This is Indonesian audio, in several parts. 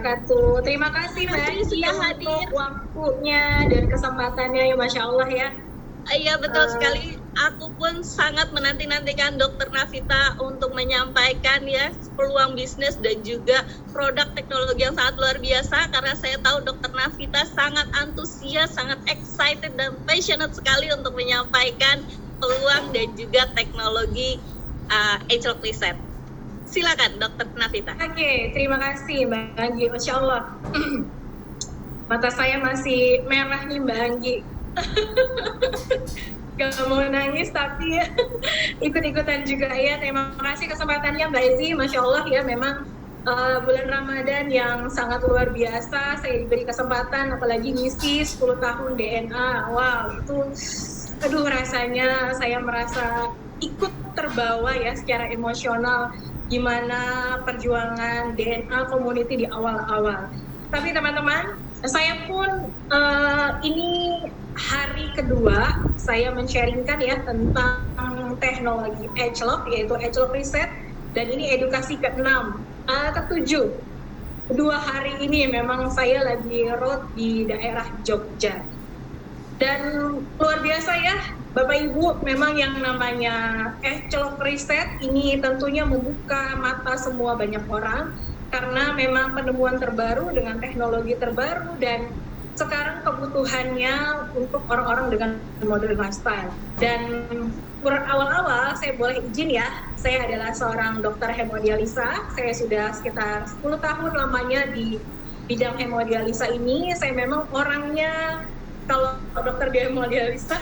wabarakatuh. Terima kasih Terima Mbak kasih Anggi sudah untuk hadir. waktunya dan kesempatannya ya Masya Allah ya. Iya betul Eh, sekali. Aku pun sangat menanti-nantikan Dokter Navita untuk menyampaikan ya peluang bisnis dan juga produk teknologi yang sangat luar biasa karena saya tahu Dokter Navita sangat antusias, sangat excited dan passionate sekali untuk menyampaikan peluang dan juga teknologi Angel Reset. Silakan Dokter Navita. Oke, terima kasih Mbak Anggi. Masya Allah. Mata saya masih merah nih Mbak Anggi. Gak mau nangis tapi ya, ikut-ikutan juga ya. Terima kasih kesempatannya Mbak Ezi. Masya Allah ya, memang bulan Ramadan yang sangat luar biasa. Saya diberi kesempatan apalagi ngisi 10 tahun DNA. Wow, itu aduh rasanya saya merasa ikut terbawa ya secara emosional gimana perjuangan DNA community di awal-awal. Tapi teman-teman, saya pun ini hari kedua saya men-sharingkan ya tentang teknologi Edgelock, yaitu Edgelock Reset, dan ini edukasi ke-6, ke-7. Dua hari ini memang saya lagi road di daerah Jogja. Dan luar biasa ya, Bapak Ibu, memang yang namanya Edgelock Reset ini tentunya membuka mata semua banyak orang, karena memang penemuan terbaru dengan teknologi terbaru dan sekarang kebutuhannya untuk orang-orang dengan modern lifestyle. Dan awal-awal saya boleh izin ya, saya adalah seorang dokter hemodialisa. Saya sudah sekitar 10 tahun lamanya di bidang hemodialisa ini. Saya memang orangnya kalau dokter di hemodialisa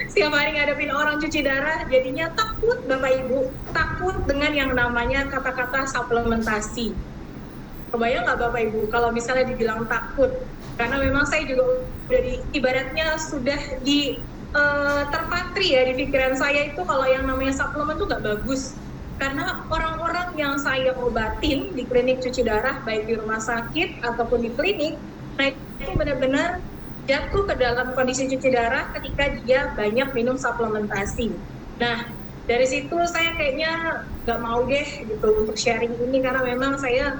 setiap hari ngadepin orang cuci darah, jadinya takut Bapak Ibu, takut dengan yang namanya kata-kata suplementasi. Kebayang nggak Bapak Ibu kalau misalnya dibilang takut? Karena memang saya juga udah ibaratnya sudah di terpatri ya di pikiran saya itu kalau yang namanya suplemen tuh nggak bagus. Karena orang-orang yang saya obatin di klinik cuci darah, baik di rumah sakit ataupun di klinik, nah itu benar-benar jatuh ke dalam kondisi cuci darah ketika dia banyak minum suplementasi. Nah, dari situ saya kayaknya nggak mau deh gitu untuk sharing ini karena memang saya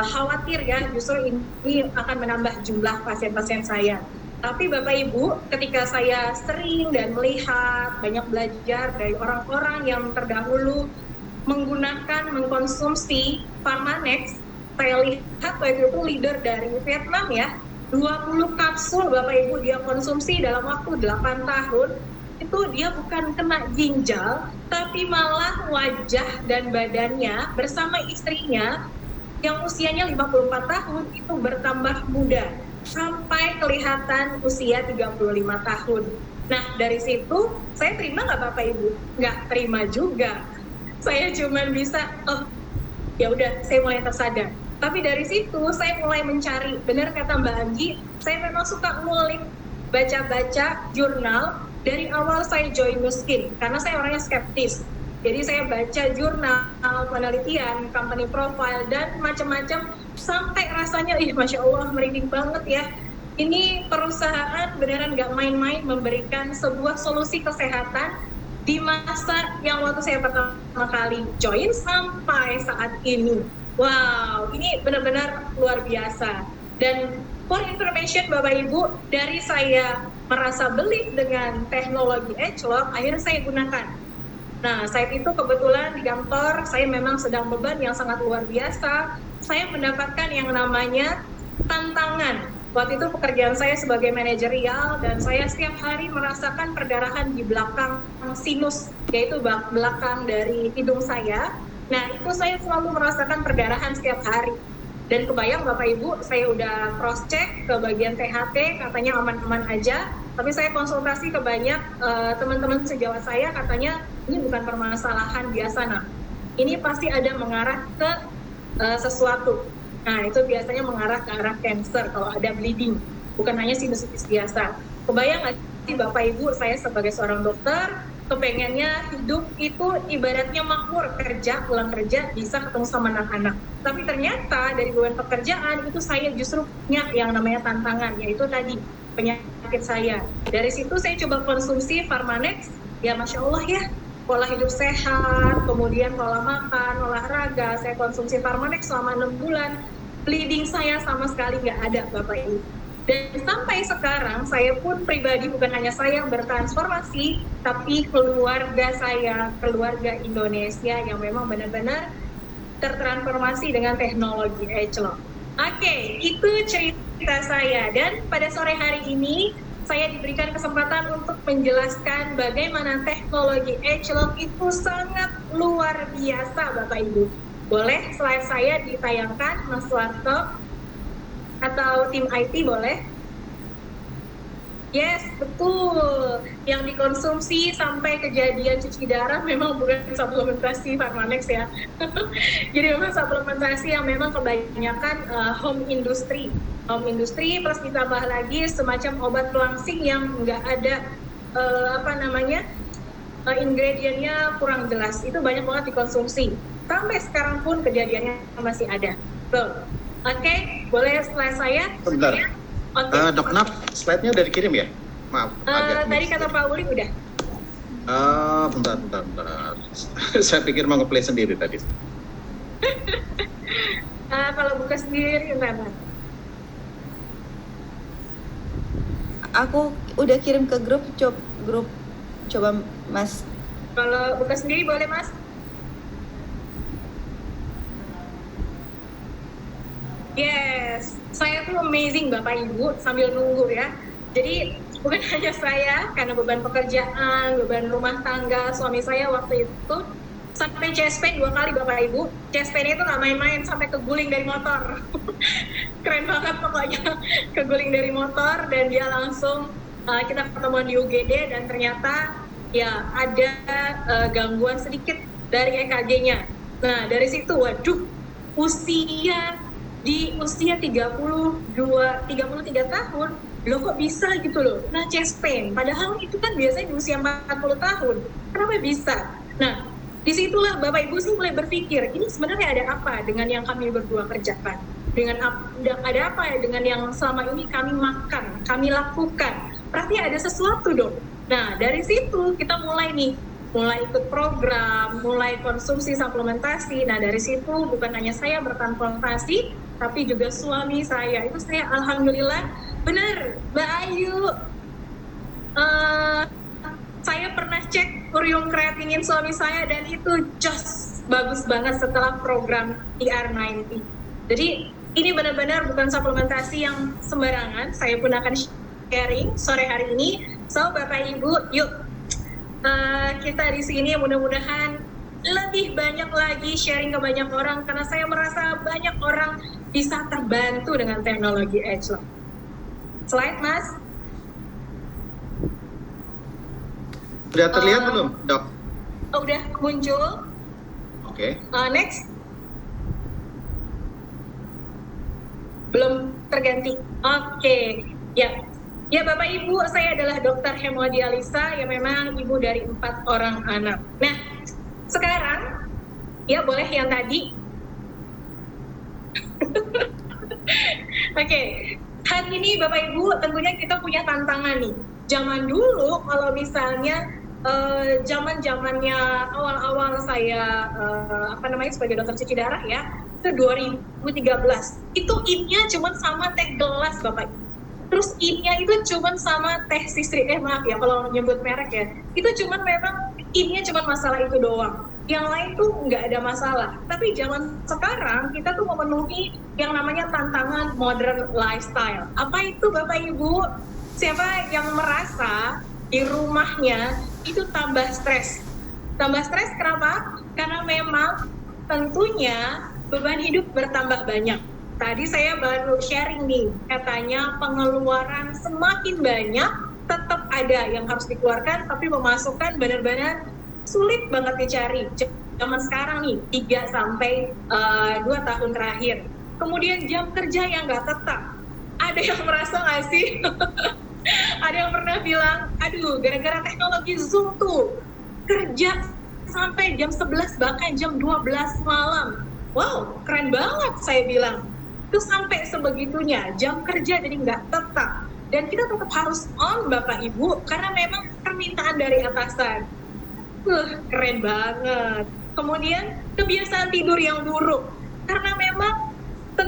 khawatir ya justru ini akan menambah jumlah pasien-pasien saya. Tapi Bapak Ibu, ketika saya sering dan melihat banyak belajar dari orang-orang yang terdahulu menggunakan, mengkonsumsi Pharmanex, saya lihat waktu itu leader dari Vietnam ya, 20 kapsul Bapak Ibu dia konsumsi dalam waktu 8 tahun, itu dia bukan kena ginjal, tapi malah wajah dan badannya bersama istrinya yang usianya 54 tahun itu bertambah muda sampai kelihatan usia 35 tahun. Nah, dari situ saya terima nggak Bapak Ibu? Nggak terima juga. Saya cuma bisa, oh ya udah, saya mulai tersadar. Tapi dari situ saya mulai mencari, benar kata Mbak Anggi, saya memang suka ngulik, baca-baca jurnal dari awal saya join Nuskin, karena saya orangnya skeptis. Jadi saya baca jurnal, penelitian, company profile, dan macam-macam, sampai rasanya, Masya Allah, merinding banget ya. Ini perusahaan beneran nggak main-main memberikan sebuah solusi kesehatan di masa yang waktu saya pertama kali join sampai saat ini. Wow, ini benar-benar luar biasa. Dan for information Bapak Ibu, dari saya merasa beli dengan teknologi Edgelock, akhirnya saya gunakan. Nah, saat itu kebetulan di kantor saya memang sedang beban yang sangat luar biasa. Saya mendapatkan yang namanya tantangan. Waktu itu pekerjaan saya sebagai manajerial dan saya setiap hari merasakan perdarahan di belakang sinus, yaitu belakang dari hidung saya. Nah, itu saya selalu merasakan perdarahan setiap hari. Dan kebayang Bapak Ibu, saya udah cross check ke bagian THT, katanya aman-aman aja. Tapi saya konsultasi ke banyak teman-teman sejawat saya, katanya ini bukan permasalahan biasa, nah. Ini pasti ada mengarah ke sesuatu. Nah, itu biasanya mengarah ke arah cancer kalau ada bleeding, bukan hanya sinusitis biasa. Kebayang nggak sih Bapak Ibu, saya sebagai seorang dokter, kepengennya hidup itu ibaratnya makmur, kerja, pulang kerja, bisa ketemu sama anak-anak. Tapi ternyata dari beban pekerjaan itu saya justru punya yang namanya tantangan, yaitu tadi penyakit saya. Dari situ saya coba konsumsi Pharmanex, ya Masya Allah ya, pola hidup sehat, kemudian pola makan, olahraga, saya konsumsi Pharmanex selama 6 bulan. bleeding saya sama sekali nggak ada Bapak Ibu. Dan sampai sekarang saya pun pribadi, bukan hanya saya yang bertransformasi, tapi keluarga saya, keluarga Indonesia yang memang benar-benar tertransformasi dengan teknologi Edgelog. Oke, itu cerita saya. Dan pada sore hari ini saya diberikan kesempatan untuk menjelaskan bagaimana teknologi Edgelog itu sangat luar biasa Bapak Ibu. Boleh slide saya ditayangkan Mas Warto atau tim IT boleh? Yes, betul. Yang dikonsumsi sampai kejadian cuci darah memang bukan suplementasi Pharmanex ya. Jadi memang suplementasi yang memang kebanyakan home industry. Home industry plus ditambah lagi semacam obat pelangsing yang nggak ada ingredientnya kurang jelas. Itu banyak banget dikonsumsi. Sampai sekarang pun kejadiannya masih ada. Tuh. Oke, boleh slide saya? Bentar. Okay. Dok Naf, slide-nya udah dikirim ya? Maaf. Tadi kata Pak Uli udah. Bentar. Saya pikir mau nge-play sendiri tadi. Kalau buka sendiri gimana? Aku udah kirim ke grup, coba Mas. Kalau buka sendiri boleh Mas? Yes, saya tuh amazing Bapak Ibu sambil nunggu ya. Jadi bukan hanya saya, karena beban pekerjaan, beban rumah tangga, suami saya waktu itu sampai CSP 2 kali Bapak Ibu. CSP-nya itu nggak main-main, sampai keguling dari motor. Keren banget pokoknya, keguling dari motor dan dia langsung kita ketemuan di UGD dan ternyata ya ada gangguan sedikit dari EKG-nya. Nah dari situ, waduh, di usia 33 tahun, loh kok bisa gitu loh, nah chest pain, padahal itu kan biasanya di usia 40 tahun, kenapa bisa? Nah, disitulah Bapak Ibu sih mulai berpikir, ini sebenarnya ada apa dengan yang kami berdua kerjakan? Ada apa ya dengan yang selama ini kami makan, kami lakukan? Berarti ada sesuatu dong. Nah, dari situ kita mulai ikut program, mulai konsumsi suplementasi. Nah dari situ bukan hanya saya bertransplantasi, tapi juga suami saya. Itu saya alhamdulillah benar, Mbak Ayu. Saya pernah cek urium kreatinin suami saya dan itu just bagus banget setelah program TR90. Jadi ini benar-benar bukan suplementasi yang sembarangan. Saya pun akan sharing sore hari ini. So Bapak Ibu, yuk. Kita di sini mudah-mudahan lebih banyak lagi sharing ke banyak orang karena saya merasa banyak orang bisa terbantu dengan teknologi Edgelog. Slide Mas. Sudah terlihat belum, Dok? Udah muncul. Oke. Next. Belum terganti. Oke. Ya Bapak Ibu, saya adalah dokter hemodialisa yang memang ibu dari 4 orang anak. Nah, sekarang, ya boleh yang tadi. Oke, hari ini Bapak Ibu tentunya kita punya tantangan nih. Zaman dulu kalau misalnya zaman-zamannya awal-awal saya sebagai dokter cuci darah ya, itu 2013. Itu in-nya cuma sama teh gelas Bapak Ibu. Terus in-nya itu cuma sama teh sisri, maaf ya kalau nyebut merek ya, itu cuma memang in-nya cuma masalah itu doang, yang lain tuh nggak ada masalah. Tapi zaman sekarang kita tuh memenuhi yang namanya tantangan modern lifestyle. Apa itu Bapak Ibu? Siapa yang merasa di rumahnya itu tambah stres? Tambah stres kenapa? Karena memang tentunya beban hidup bertambah banyak. Tadi saya baru sharing nih, katanya pengeluaran semakin banyak, tetap ada yang harus dikeluarkan, tapi pemasukan benar-benar sulit banget dicari. Zaman sekarang nih, 3 sampai 2 tahun terakhir. Kemudian jam kerja yang nggak tetap. Ada yang merasa nggak sih? Ada yang pernah bilang, aduh gara-gara teknologi Zoom tuh, kerja sampai jam 11 bahkan jam 12 malam. Wow, keren banget saya bilang. Itu sampai sebegitunya, jam kerja jadi nggak tetap. Dan kita tetap harus on Bapak Ibu, karena memang permintaan dari atasan. Keren banget. Kemudian kebiasaan tidur yang buruk. Karena memang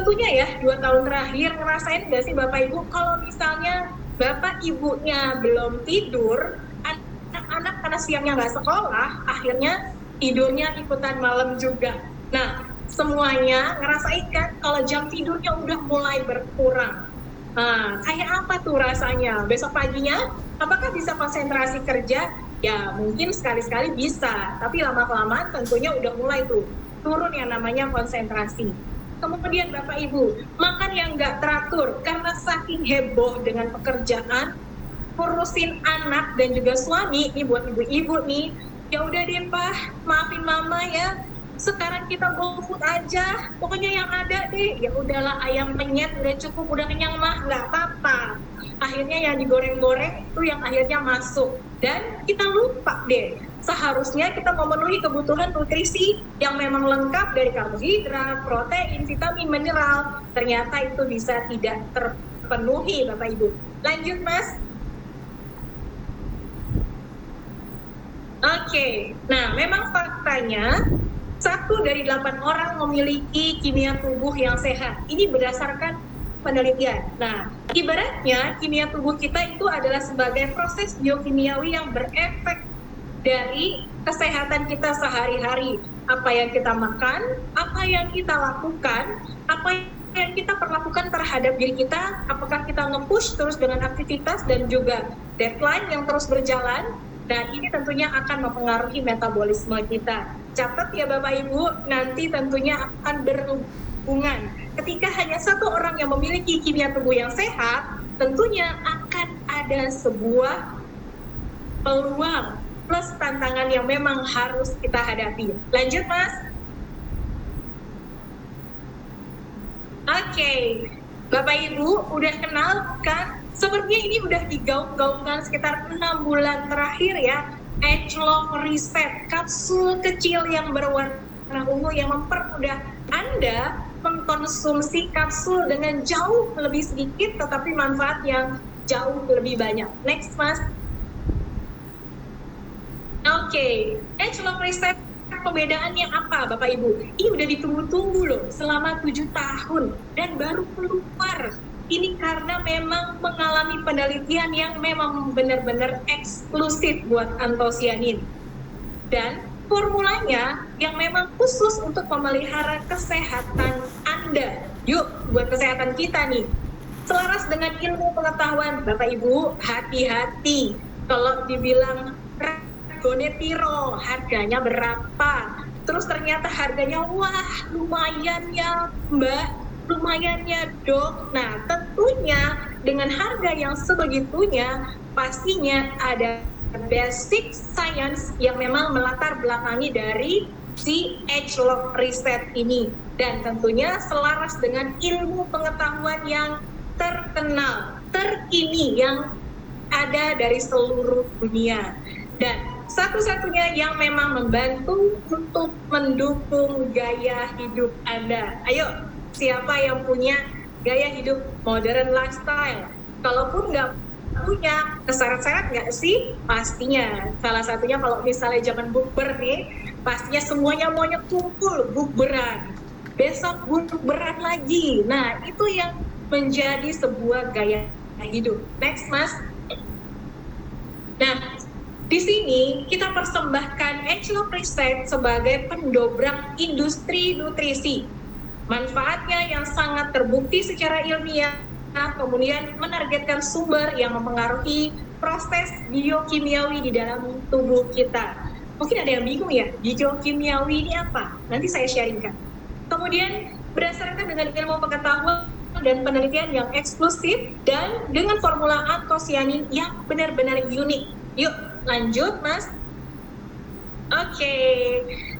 tentunya ya 2 tahun terakhir ngerasain nggak sih Bapak Ibu kalau misalnya Bapak Ibunya belum tidur, anak-anak karena siangnya nggak sekolah, akhirnya tidurnya ikutan malam juga. Nah, semuanya ngerasain kan kalau jam tidurnya udah mulai berkurang. Nah, kayak apa tuh rasanya? Besok paginya, apakah bisa konsentrasi kerja? Ya, mungkin sekali-sekali bisa, tapi lama-kelamaan tentunya udah mulai tuh turun yang namanya konsentrasi. Kemudian Bapak Ibu, makan yang nggak teratur karena saking heboh dengan pekerjaan, ngurusin anak dan juga suami. Ini buat ibu-ibu nih, ya udah deh Pak, maafin Mama ya. Sekarang kita GoFood aja, pokoknya yang ada deh. Ya udahlah, ayam penyet udah cukup, udah kenyang mah, nggak apa-apa. Akhirnya yang digoreng-goreng itu yang akhirnya masuk. Dan kita lupa deh, seharusnya kita memenuhi kebutuhan nutrisi yang memang lengkap dari karbohidrat, protein, vitamin, mineral. Ternyata itu bisa tidak terpenuhi Bapak Ibu. Lanjut Mas. Oke, nah memang faktanya 1 dari 8 orang memiliki kimia tubuh yang sehat. Ini berdasarkan penelitian. Nah, ibaratnya kimia tubuh kita itu adalah sebagai proses biokimiawi yang berefek dari kesehatan kita sehari-hari. Apa yang kita makan, apa yang kita lakukan, apa yang kita perlakukan terhadap diri kita, apakah kita nge-push terus dengan aktivitas dan juga deadline yang terus berjalan. Dan ini tentunya akan mempengaruhi metabolisme kita. Catat ya Bapak Ibu, nanti tentunya akan berhubungan. Ketika hanya 1 orang yang memiliki kimia tubuh yang sehat, tentunya akan ada sebuah peluang plus tantangan yang memang harus kita hadapi. Lanjut Mas. Oke, Bapak Ibu udah kenal kan? Sepertinya ini udah digaung-gaungkan sekitar 6 bulan terakhir ya. Agelock Reset, kapsul kecil yang berwarna ungu yang mempermudah Anda mengkonsumsi kapsul dengan jauh lebih sedikit tetapi manfaat yang jauh lebih banyak. Next Mas. Oke, Agelock Reset pembedaannya apa Bapak Ibu? Ini udah ditunggu-tunggu loh selama 7 tahun dan baru keluar. Ini karena memang mengalami penelitian yang memang benar-benar eksklusif buat antosianin. Dan formulanya yang memang khusus untuk memelihara kesehatan Anda. Yuk, buat kesehatan kita nih. Selaras dengan ilmu pengetahuan, Bapak Ibu, hati-hati. Kalau dibilang Gonepiro, harganya berapa? Terus ternyata harganya, wah lumayan ya Mbak. Lumayan ya Dok. Nah tentunya dengan harga yang sebegitunya pastinya ada basic science yang memang melatar belakangi dari si Agelock Reset ini. Dan tentunya selaras dengan ilmu pengetahuan yang terkenal, terkini yang ada dari seluruh dunia. Dan satu-satunya yang memang membantu untuk mendukung gaya hidup Anda. Ayo, siapa yang punya gaya hidup modern lifestyle? Kalaupun nggak punya, keseret-seret nggak sih? Pastinya. Salah satunya kalau misalnya zaman bukber nih, pastinya semuanya maunya kumpul, bukberan. Besok bukberan lagi. Nah, itu yang menjadi sebuah gaya hidup. Next, Mas. Nah, di sini kita persembahkan Agelock Reset sebagai pendobrak industri nutrisi. Manfaatnya yang sangat terbukti secara ilmiah, kemudian menargetkan sumber yang mempengaruhi proses biokimiawi di dalam tubuh kita. Mungkin ada yang bingung ya, biokimiawi ini apa? Nanti saya sharingkan. Kemudian berdasarkan dengan ilmu pengetahuan dan penelitian yang eksklusif dan dengan formula antosianin yang benar-benar unik. Yuk lanjut Mas. Oke,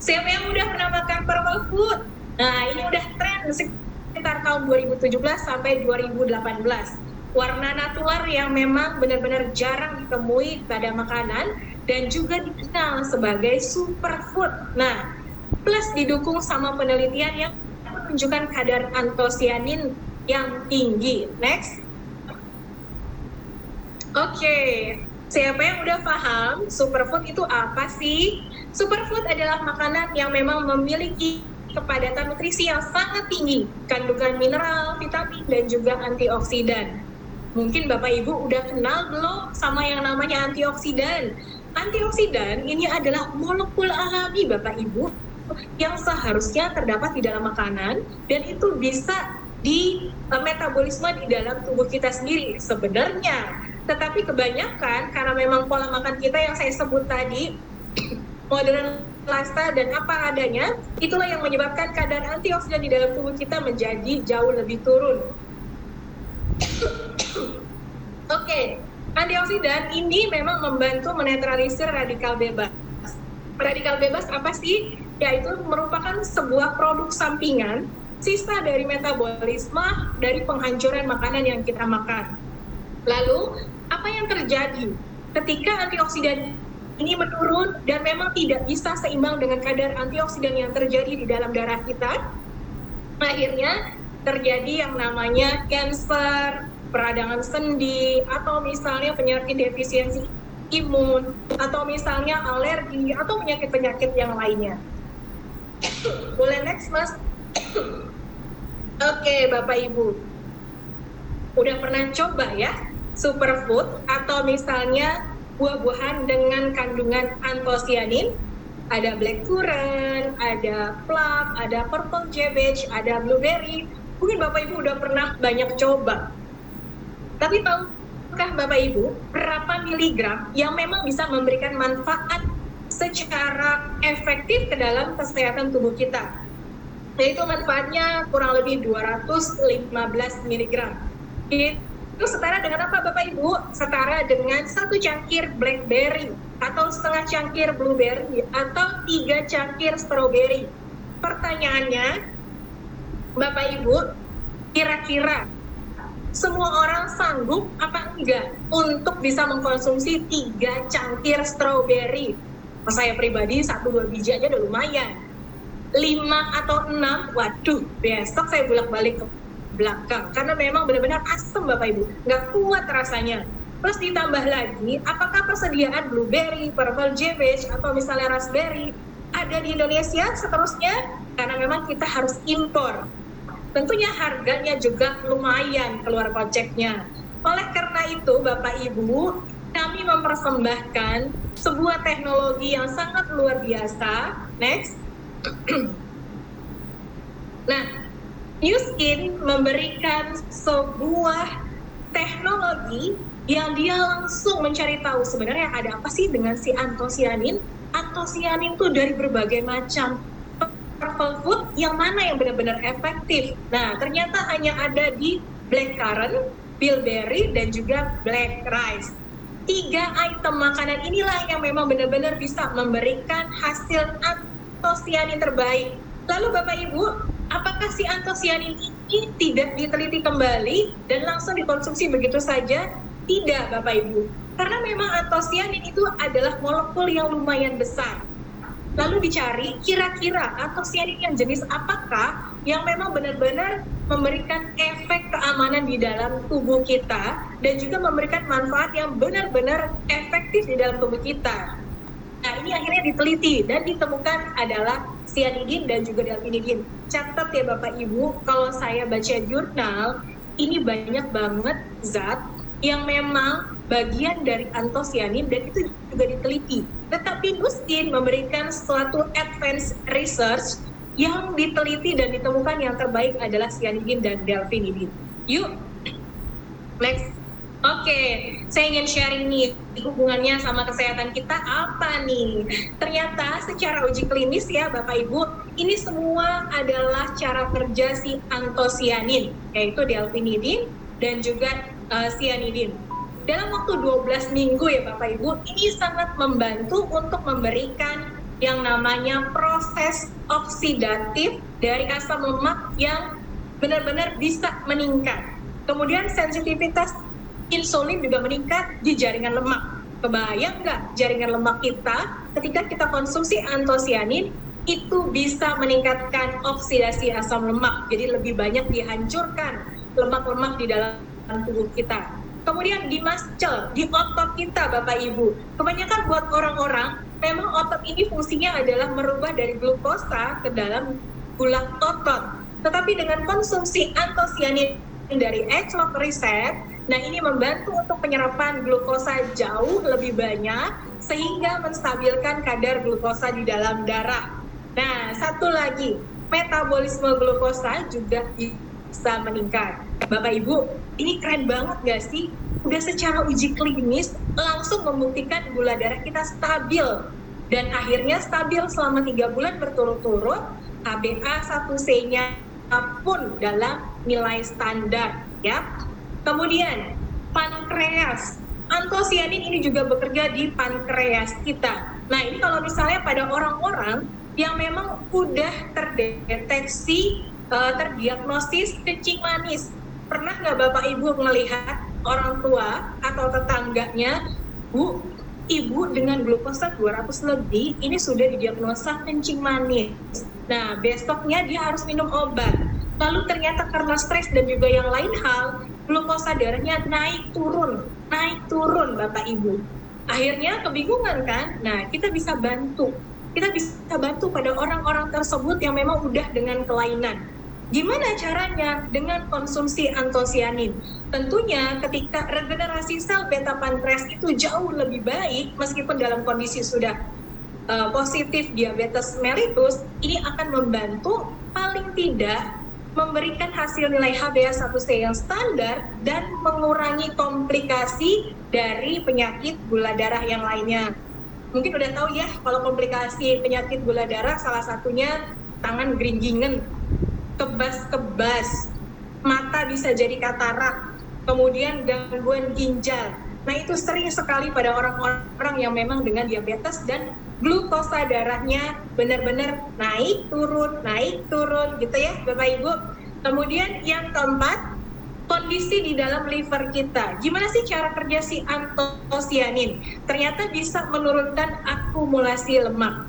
siapa yang udah pernah makan purple food? Nah, ini udah tren sekitar tahun 2017 sampai 2018. Warna natural yang memang benar-benar jarang ditemui pada makanan dan juga dikenal sebagai superfood. Nah, plus didukung sama penelitian yang menunjukkan kadar antosianin yang tinggi. Next. Oke, siapa yang udah paham superfood itu apa sih? Superfood adalah makanan yang memang memiliki memiliki kepadatan nutrisi yang sangat tinggi, kandungan mineral, vitamin, dan juga antioksidan. Mungkin Bapak Ibu udah kenal belum sama yang namanya antioksidan? Antioksidan ini adalah molekul alami Bapak Ibu yang seharusnya terdapat di dalam makanan dan itu bisa di metabolisme di dalam tubuh kita sendiri sebenarnya. Tetapi kebanyakan karena memang pola makan kita yang saya sebut tadi modern lifestyle dan apa adanya, itulah yang menyebabkan kadar antioksidan di dalam tubuh kita menjadi jauh lebih turun. Oke, antioksidan ini memang membantu menetralisir radikal bebas. Radikal bebas apa sih? Yaitu merupakan sebuah produk sampingan, sisa dari metabolisme dari penghancuran makanan yang kita makan. Lalu, apa yang terjadi ketika antioksidan ini menurun dan memang tidak bisa seimbang dengan kadar antioksidan yang terjadi di dalam darah kita? Akhirnya terjadi yang namanya kanker, peradangan sendi, atau misalnya penyakit defisiensi imun, atau misalnya alergi, atau penyakit-penyakit yang lainnya. Boleh next, Mas? Oke, Bapak Ibu. Udah pernah coba ya superfood atau misalnya buah-buahan dengan kandungan antosianin? Ada blackcurrant, ada plum, ada purple cabbage, ada blueberry. Mungkin Bapak Ibu udah pernah banyak coba. Tapi tahukah Bapak Ibu berapa miligram yang memang bisa memberikan manfaat secara efektif ke dalam kesehatan tubuh kita? Yaitu manfaatnya kurang lebih 215 mg. Itu setara dengan apa Bapak Ibu? Setara dengan 1 cangkir blackberry, atau setengah cangkir blueberry, atau 3 cangkir strawberry. Pertanyaannya, Bapak Ibu, kira-kira semua orang sanggup apa enggak untuk bisa mengkonsumsi 3 cangkir strawberry? Saya pribadi 1-2 biji aja udah lumayan. 5 atau 6, waduh, besok saya bolak-balik ke belakang karena memang benar-benar asam Bapak Ibu, nggak kuat rasanya. Terus ditambah lagi, apakah persediaan blueberry, purple cabbage, atau misalnya raspberry ada di Indonesia seterusnya? Karena memang kita harus impor. Tentunya harganya juga lumayan keluar koceknya. Oleh karena itu Bapak Ibu, kami mempersembahkan sebuah teknologi yang sangat luar biasa. Next. Nah, Nu Skin memberikan sebuah teknologi yang dia langsung mencari tahu sebenarnya ada apa sih dengan si antosianin. Antosianin itu dari berbagai macam purple food yang mana yang benar-benar efektif. Nah, ternyata hanya ada di blackcurrant, bilberry, dan juga black rice. 3 item makanan inilah yang memang benar-benar bisa memberikan hasil antosianin terbaik. Lalu Bapak Ibu, apakah si antosianin ini tidak diteliti kembali dan langsung dikonsumsi begitu saja? Tidak Bapak Ibu, karena memang antosianin itu adalah molekul yang lumayan besar. Lalu dicari kira-kira antosianin yang jenis apakah yang memang benar-benar memberikan efek keamanan di dalam tubuh kita dan juga memberikan manfaat yang benar-benar efektif di dalam tubuh kita. Nah, ini akhirnya diteliti dan ditemukan adalah cyanidin dan juga delphinidin. Catat ya Bapak Ibu, kalau saya baca jurnal, ini banyak banget zat yang memang bagian dari antosianin dan itu juga diteliti. Tetapi Nu Skin memberikan suatu advanced research yang diteliti dan ditemukan yang terbaik adalah cyanidin dan delphinidin. Yuk, next. Oke, saya ingin sharing nih hubungannya sama kesehatan kita apa nih? Ternyata secara uji klinis ya Bapak Ibu, ini semua adalah cara kerja si antosianin, yaitu delphinidin dan juga cyanidin. Dalam waktu 12 minggu ya Bapak Ibu, ini sangat membantu untuk memberikan yang namanya proses oksidatif dari asam lemak yang benar-benar bisa meningkat. Kemudian sensitivitas insulin juga meningkat di jaringan lemak. Kebayang nggak jaringan lemak kita ketika kita konsumsi antosianin itu bisa meningkatkan oksidasi asam lemak. Jadi lebih banyak dihancurkan lemak-lemak di dalam tubuh kita. Kemudian di muscle, di otot kita Bapak Ibu. Kebanyakan buat orang-orang, memang otot ini fungsinya adalah merubah dari glukosa ke dalam gula totot. Tetapi dengan konsumsi antosianin dari X-Log Reset, nah ini membantu untuk penyerapan glukosa jauh lebih banyak sehingga menstabilkan kadar glukosa di dalam darah. Nah, satu lagi, metabolisme glukosa juga bisa meningkat. Bapak Ibu, ini keren banget gak sih? Udah secara uji klinis langsung membuktikan gula darah kita stabil. Dan akhirnya stabil selama 3 bulan berturut-turut, HbA1c-nya pun dalam nilai standar. Ya. Kemudian, pankreas. Antosianin ini juga bekerja di pankreas kita. Nah, ini kalau misalnya pada orang-orang yang memang udah terdeteksi, terdiagnosis kencing manis. Pernah nggak Bapak Ibu melihat orang tua atau tetangganya, Bu, Ibu dengan glukosa 200 lebih, ini sudah didiagnosa kencing manis. Nah, besoknya dia harus minum obat. Lalu ternyata karena stres dan juga yang lain hal, glukosa darahnya naik turun Bapak Ibu. Akhirnya kebingungan kan? Nah, kita bisa bantu. Kita bisa bantu pada orang-orang tersebut yang memang udah dengan kelainan. Gimana caranya? Dengan konsumsi antosianin. Tentunya ketika regenerasi sel beta pankreas itu jauh lebih baik, meskipun dalam kondisi sudah positif diabetes mellitus, ini akan membantu paling tidak memberikan hasil nilai HbA1c yang standar dan mengurangi komplikasi dari penyakit gula darah yang lainnya. Mungkin udah tahu ya, kalau komplikasi penyakit gula darah salah satunya tangan geringgingan, kebas-kebas, mata bisa jadi katarak, kemudian gangguan ginjal. Nah, itu sering sekali pada orang-orang yang memang dengan diabetes dan glukosa darahnya benar-benar naik turun gitu ya Bapak Ibu. Kemudian yang keempat, kondisi di dalam liver kita. Gimana sih cara kerja si antosianin? Ternyata bisa menurunkan akumulasi lemak.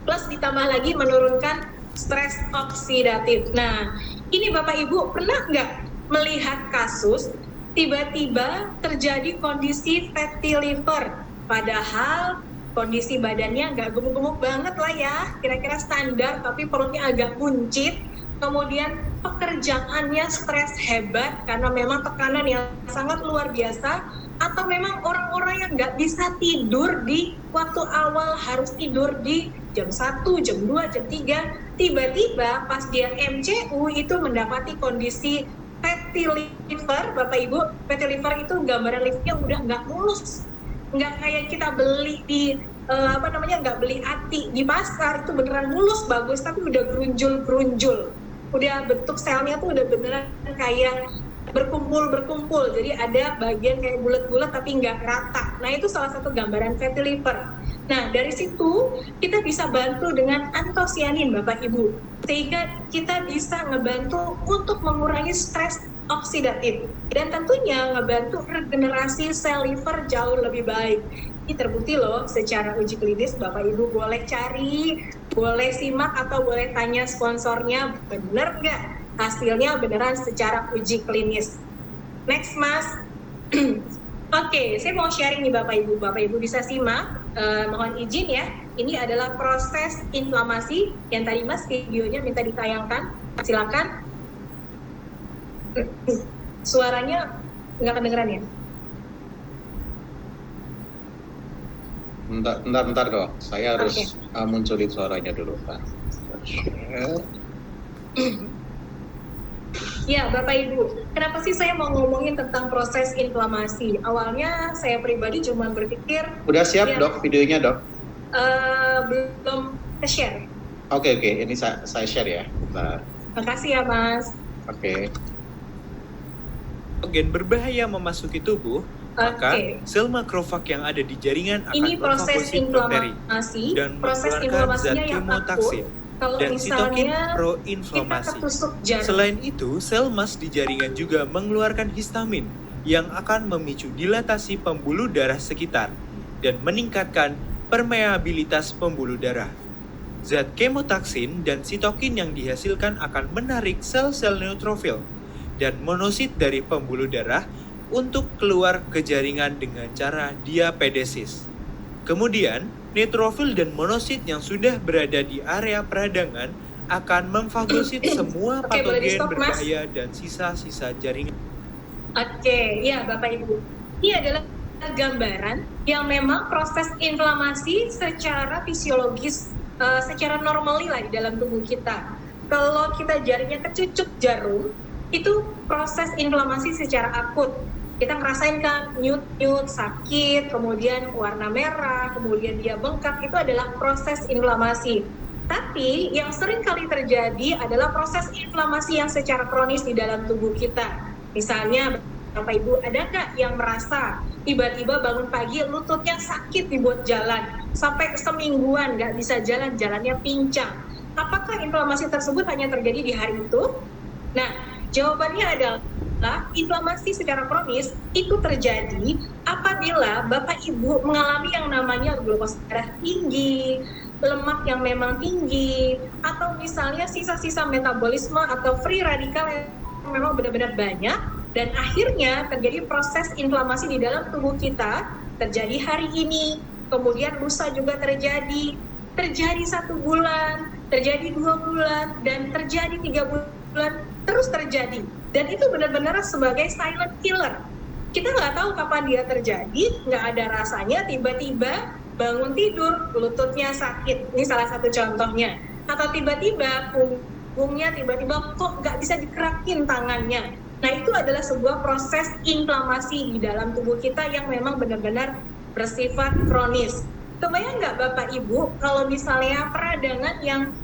Plus ditambah lagi menurunkan stres oksidatif. Nah, ini Bapak Ibu pernah nggak melihat kasus tiba-tiba terjadi kondisi fatty liver, padahal kondisi badannya nggak gemuk-gemuk banget lah ya, kira-kira standar, tapi perutnya agak buncit, kemudian pekerjaannya stres hebat karena memang tekanan yang sangat luar biasa, atau memang orang-orang yang nggak bisa tidur di waktu awal, harus tidur di jam 1, jam 2, jam 3, tiba-tiba pas dia MCU itu mendapati kondisi fatty liver. Bapak Ibu, fatty liver itu gambaran livernya udah nggak mulus, nggak kayak kita beli di nggak beli ati di pasar itu beneran mulus bagus, tapi udah gerunjul, udah bentuk selnya tuh udah beneran kayak berkumpul, jadi ada bagian kayak bulat-bulat tapi nggak rata. Nah, itu salah satu gambaran fatty liver. Nah, dari situ kita bisa bantu dengan antosianin Bapak Ibu, sehingga kita bisa ngebantu untuk mengurangi stres oksidatif dan tentunya ngebantu regenerasi sel liver jauh lebih baik. Ini terbukti loh secara uji klinis. Bapak Ibu boleh cari, boleh simak atau boleh tanya sponsornya, bener nggak hasilnya beneran secara uji klinis. Next Mas. Oke, saya mau sharing nih Bapak Ibu. Bapak Ibu bisa simak, mohon izin ya. Ini adalah proses inflamasi yang tadi Mas videonya minta ditayangkan. Silakan. Suaranya nggak kedengeran ya? Bentar dong. Saya harus munculin suaranya dulu, Pak. Ya, Bapak Ibu, kenapa sih saya mau ngomongin tentang proses inflamasi? Awalnya saya pribadi cuma berpikir... Udah siap, ya, Dok, videonya, Dok? Belum share. Oke, ini saya share ya. Bentar. Makasih ya, Mas. Oke. Gen berbahaya memasuki tubuh, maka sel makrofag yang ada di jaringan akan memfagosit bakteri dan mengeluarkan zat kemotaksin dan sitokin proinflamasi. Selain itu, sel mas di jaringan juga mengeluarkan histamin yang akan memicu dilatasi pembuluh darah sekitar dan meningkatkan permeabilitas pembuluh darah. Zat kemotaksin dan sitokin yang dihasilkan akan menarik sel-sel neutrofil dan monosit dari pembuluh darah untuk keluar ke jaringan dengan cara diapedesis. Kemudian, neutrofil dan monosit yang sudah berada di area peradangan akan memfagosit semua patogen stop, berbahaya dan sisa-sisa jaringan. Ya Bapak Ibu. Ini adalah gambaran yang memang proses inflamasi secara fisiologis, secara normali lah di dalam tubuh kita. Kalau kita jarinya kecucuk jarum, itu proses inflamasi secara akut. Kita ngerasain kan nyut-nyut, sakit, kemudian warna merah, kemudian dia bengkak, itu adalah proses inflamasi. Tapi yang sering kali terjadi adalah proses inflamasi yang secara kronis di dalam tubuh kita. Misalnya, Bapak Ibu, ada nggak yang merasa tiba-tiba bangun pagi lututnya sakit dibuat jalan, sampai semingguan nggak bisa jalan, jalannya pincang. Apakah inflamasi tersebut hanya terjadi di hari itu? Nah, jawabannya adalah inflamasi secara kronis itu terjadi apabila Bapak Ibu mengalami yang namanya glukosa darah tinggi, lemak yang memang tinggi, atau misalnya sisa-sisa metabolisme atau free radikal yang memang benar-benar banyak, dan akhirnya terjadi proses inflamasi di dalam tubuh kita, terjadi hari ini, kemudian lusa juga terjadi 1 bulan, terjadi 2 bulan, dan terjadi 3 bulan, terus terjadi. Dan itu benar-benar sebagai silent killer. Kita nggak tahu kapan dia terjadi, nggak ada rasanya, tiba-tiba bangun tidur, lututnya sakit. Ini salah satu contohnya. Atau tiba-tiba punggungnya tiba-tiba kok nggak bisa dikerakin tangannya. Nah, itu adalah sebuah proses inflamasi di dalam tubuh kita yang memang benar-benar bersifat kronis. Kebayang nggak Bapak Ibu kalau misalnya peradangan yang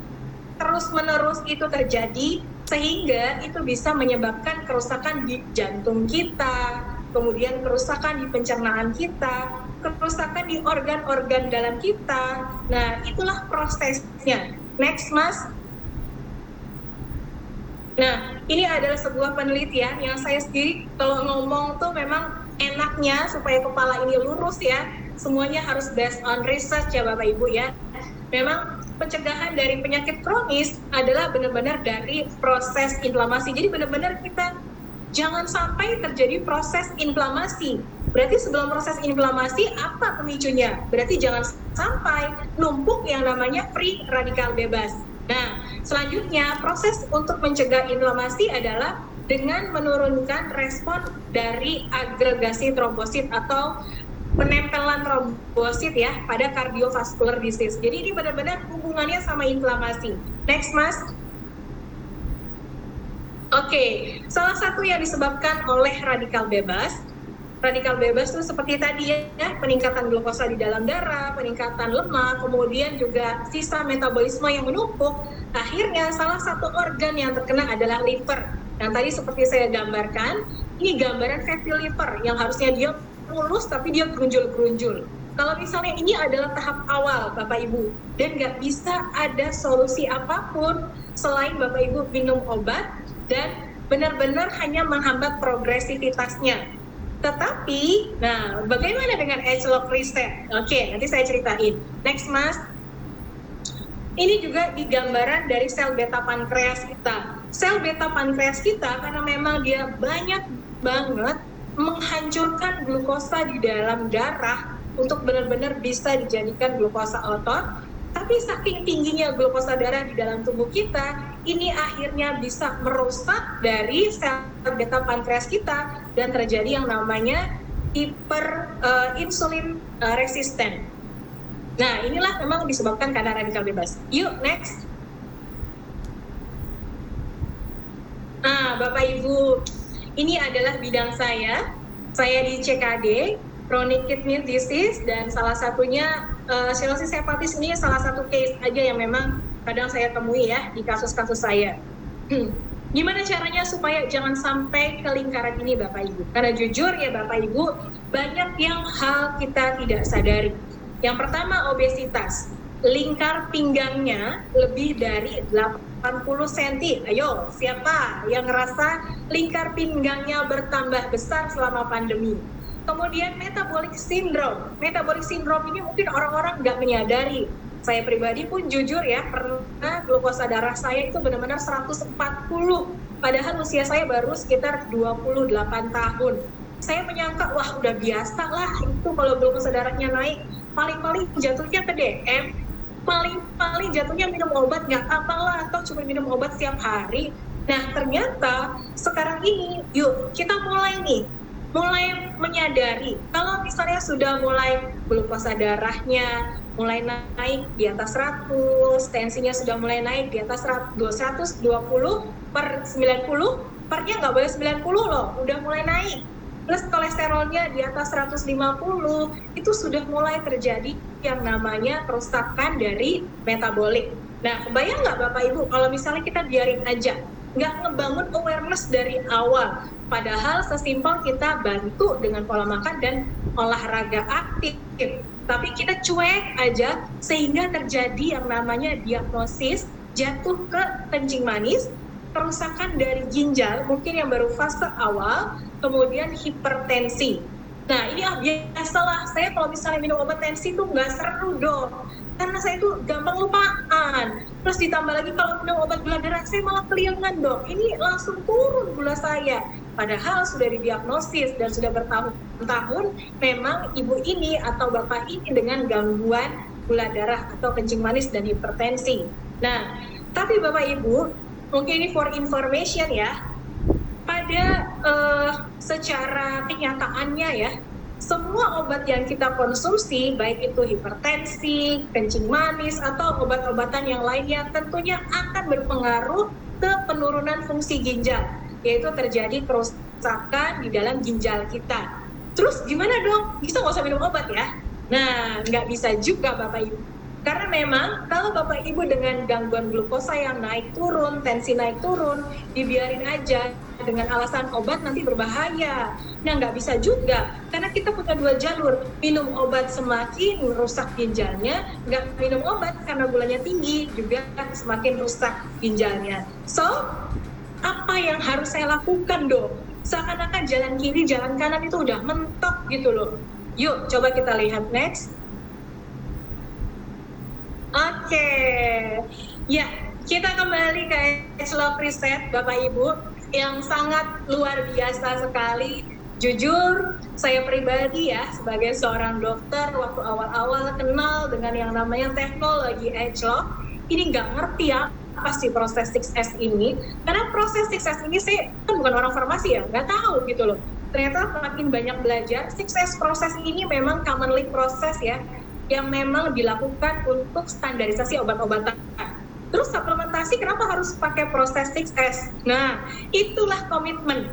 terus-menerus itu terjadi sehingga itu bisa menyebabkan kerusakan di jantung kita, kemudian kerusakan di pencernaan kita, kerusakan di organ-organ dalam kita. Nah, itulah prosesnya. Next, Mas. Nah, ini adalah sebuah penelitian yang saya sendiri kalau ngomong tuh memang enaknya supaya kepala ini lurus ya. Semuanya harus based on research ya Bapak Ibu ya. Memang pencegahan dari penyakit kronis adalah benar-benar dari proses inflamasi. Jadi benar-benar kita jangan sampai terjadi proses inflamasi. Berarti sebelum proses inflamasi apa pemicunya? Berarti jangan sampai numpuk yang namanya free radikal bebas. Nah, selanjutnya proses untuk mencegah inflamasi adalah dengan menurunkan respon dari agregasi trombosit atau penempelan trombosit ya pada cardiovascular disease. Jadi ini benar-benar hubungannya sama inflamasi. Next, Mas. Oke, salah satu yang disebabkan oleh radikal bebas itu seperti tadi ya, peningkatan glukosa di dalam darah, peningkatan lemak, kemudian juga sisa metabolisme yang menumpuk. Akhirnya salah satu organ yang terkena adalah liver. Yang tadi seperti saya gambarkan, ini gambaran fatty liver yang harusnya dia mulus tapi dia gerunjul-gerunjul. Kalau misalnya ini adalah tahap awal Bapak Ibu dan nggak bisa ada solusi apapun selain Bapak Ibu minum obat dan benar-benar hanya menghambat progresivitasnya. Tetapi, nah bagaimana dengan age-lock reset? Oke, nanti saya ceritain. Next, Mas. Ini juga di gambaran dari sel beta pankreas kita. Sel beta pankreas kita karena memang dia banyak banget menghancurkan glukosa di dalam darah untuk benar-benar bisa dijadikan glukosa otot. Tapi saking tingginya glukosa darah di dalam tubuh kita, ini akhirnya bisa merusak dari sel beta pankreas kita dan terjadi yang namanya insulin resisten. Nah, inilah memang disebabkan karena radikal bebas. Yuk, next. Nah, Bapak Ibu, ini adalah bidang saya. Saya di CKD, chronic kidney disease, dan salah satunya cirrhosis hepatis ini salah satu case aja yang memang kadang saya temui ya di kasus-kasus saya. Gimana caranya supaya jangan sampai ke lingkaran ini Bapak Ibu? Karena jujur ya Bapak Ibu, banyak yang hal kita tidak sadari. Yang pertama obesitas, lingkar pinggangnya lebih dari 80 cm. Ayo, siapa yang ngerasa lingkar pinggangnya bertambah besar selama pandemi? Kemudian metabolic syndrome. Metabolic syndrome ini mungkin orang-orang nggak menyadari. Saya pribadi pun jujur ya, pernah glukosa darah saya itu benar-benar 140. Padahal usia saya baru sekitar 28 tahun. Saya menyangka, wah udah biasa lah itu kalau glukosa darahnya naik. Paling-paling jatuhnya ke DM. paling jatuhnya minum obat nggak apa-apa atau cuma minum obat setiap hari. Nah ternyata sekarang ini yuk kita mulai menyadari kalau misalnya sudah mulai glukosa darahnya mulai naik di atas 100, tensinya sudah mulai naik di atas 220 per 90, pernya nggak boleh 90 loh, udah mulai naik. Plus kolesterolnya di atas 150, itu sudah mulai terjadi yang namanya kerusakan dari metabolik. Nah, kebayang nggak Bapak Ibu kalau misalnya kita biarin aja, nggak ngebangun awareness dari awal, padahal sesimpel kita bantu dengan pola makan dan olahraga aktif, tapi kita cuek aja sehingga terjadi yang namanya diagnosis jatuh ke kencing manis, kerusakan dari ginjal mungkin yang baru fase awal, kemudian hipertensi. Nah ini biasalah saya kalau misalnya minum obat tensi tuh nggak seru dong, karena saya tuh gampang lupaan. Terus ditambah lagi kalau minum obat gula darah saya malah keliengan dong, ini langsung turun gula saya. Padahal sudah didiagnosis dan sudah bertahun-tahun memang ibu ini atau bapak ini dengan gangguan gula darah atau kencing manis dan hipertensi. Nah tapi bapak ibu mungkin ini for information ya, pada secara kenyataannya ya, semua obat yang kita konsumsi, baik itu hipertensi, kencing manis, atau obat-obatan yang lainnya, tentunya akan berpengaruh ke penurunan fungsi ginjal, yaitu terjadi kerusakan di dalam ginjal kita. Terus gimana dong? Bisa nggak usah minum obat ya? Nah, nggak bisa juga Bapak Ibu. Karena memang kalau Bapak Ibu dengan gangguan glukosa yang naik turun, tensi naik turun, dibiarin aja dengan alasan obat nanti berbahaya. Nah nggak bisa juga, karena kita punya dua jalur, minum obat semakin rusak ginjalnya, nggak minum obat karena gulanya tinggi juga semakin rusak ginjalnya. So, apa yang harus saya lakukan dong? Seakan-akan jalan kiri, jalan kanan itu udah mentok gitu loh. Yuk coba kita lihat next. Oke, ya kita kembali ke Age Love Reset Bapak Ibu yang sangat luar biasa sekali. Jujur, saya pribadi ya sebagai seorang dokter waktu awal-awal kenal dengan yang namanya teknologi Age Love, ini nggak ngerti ya apa sih proses 6S ini. Karena proses 6S ini saya kan bukan orang farmasi ya, nggak tahu gitu loh. Ternyata makin banyak belajar, 6S proses ini memang commonly proses ya, yang memang dilakukan untuk standarisasi obat-obatan. Terus suplementasi kenapa harus pakai proses 6S? Nah, itulah komitmen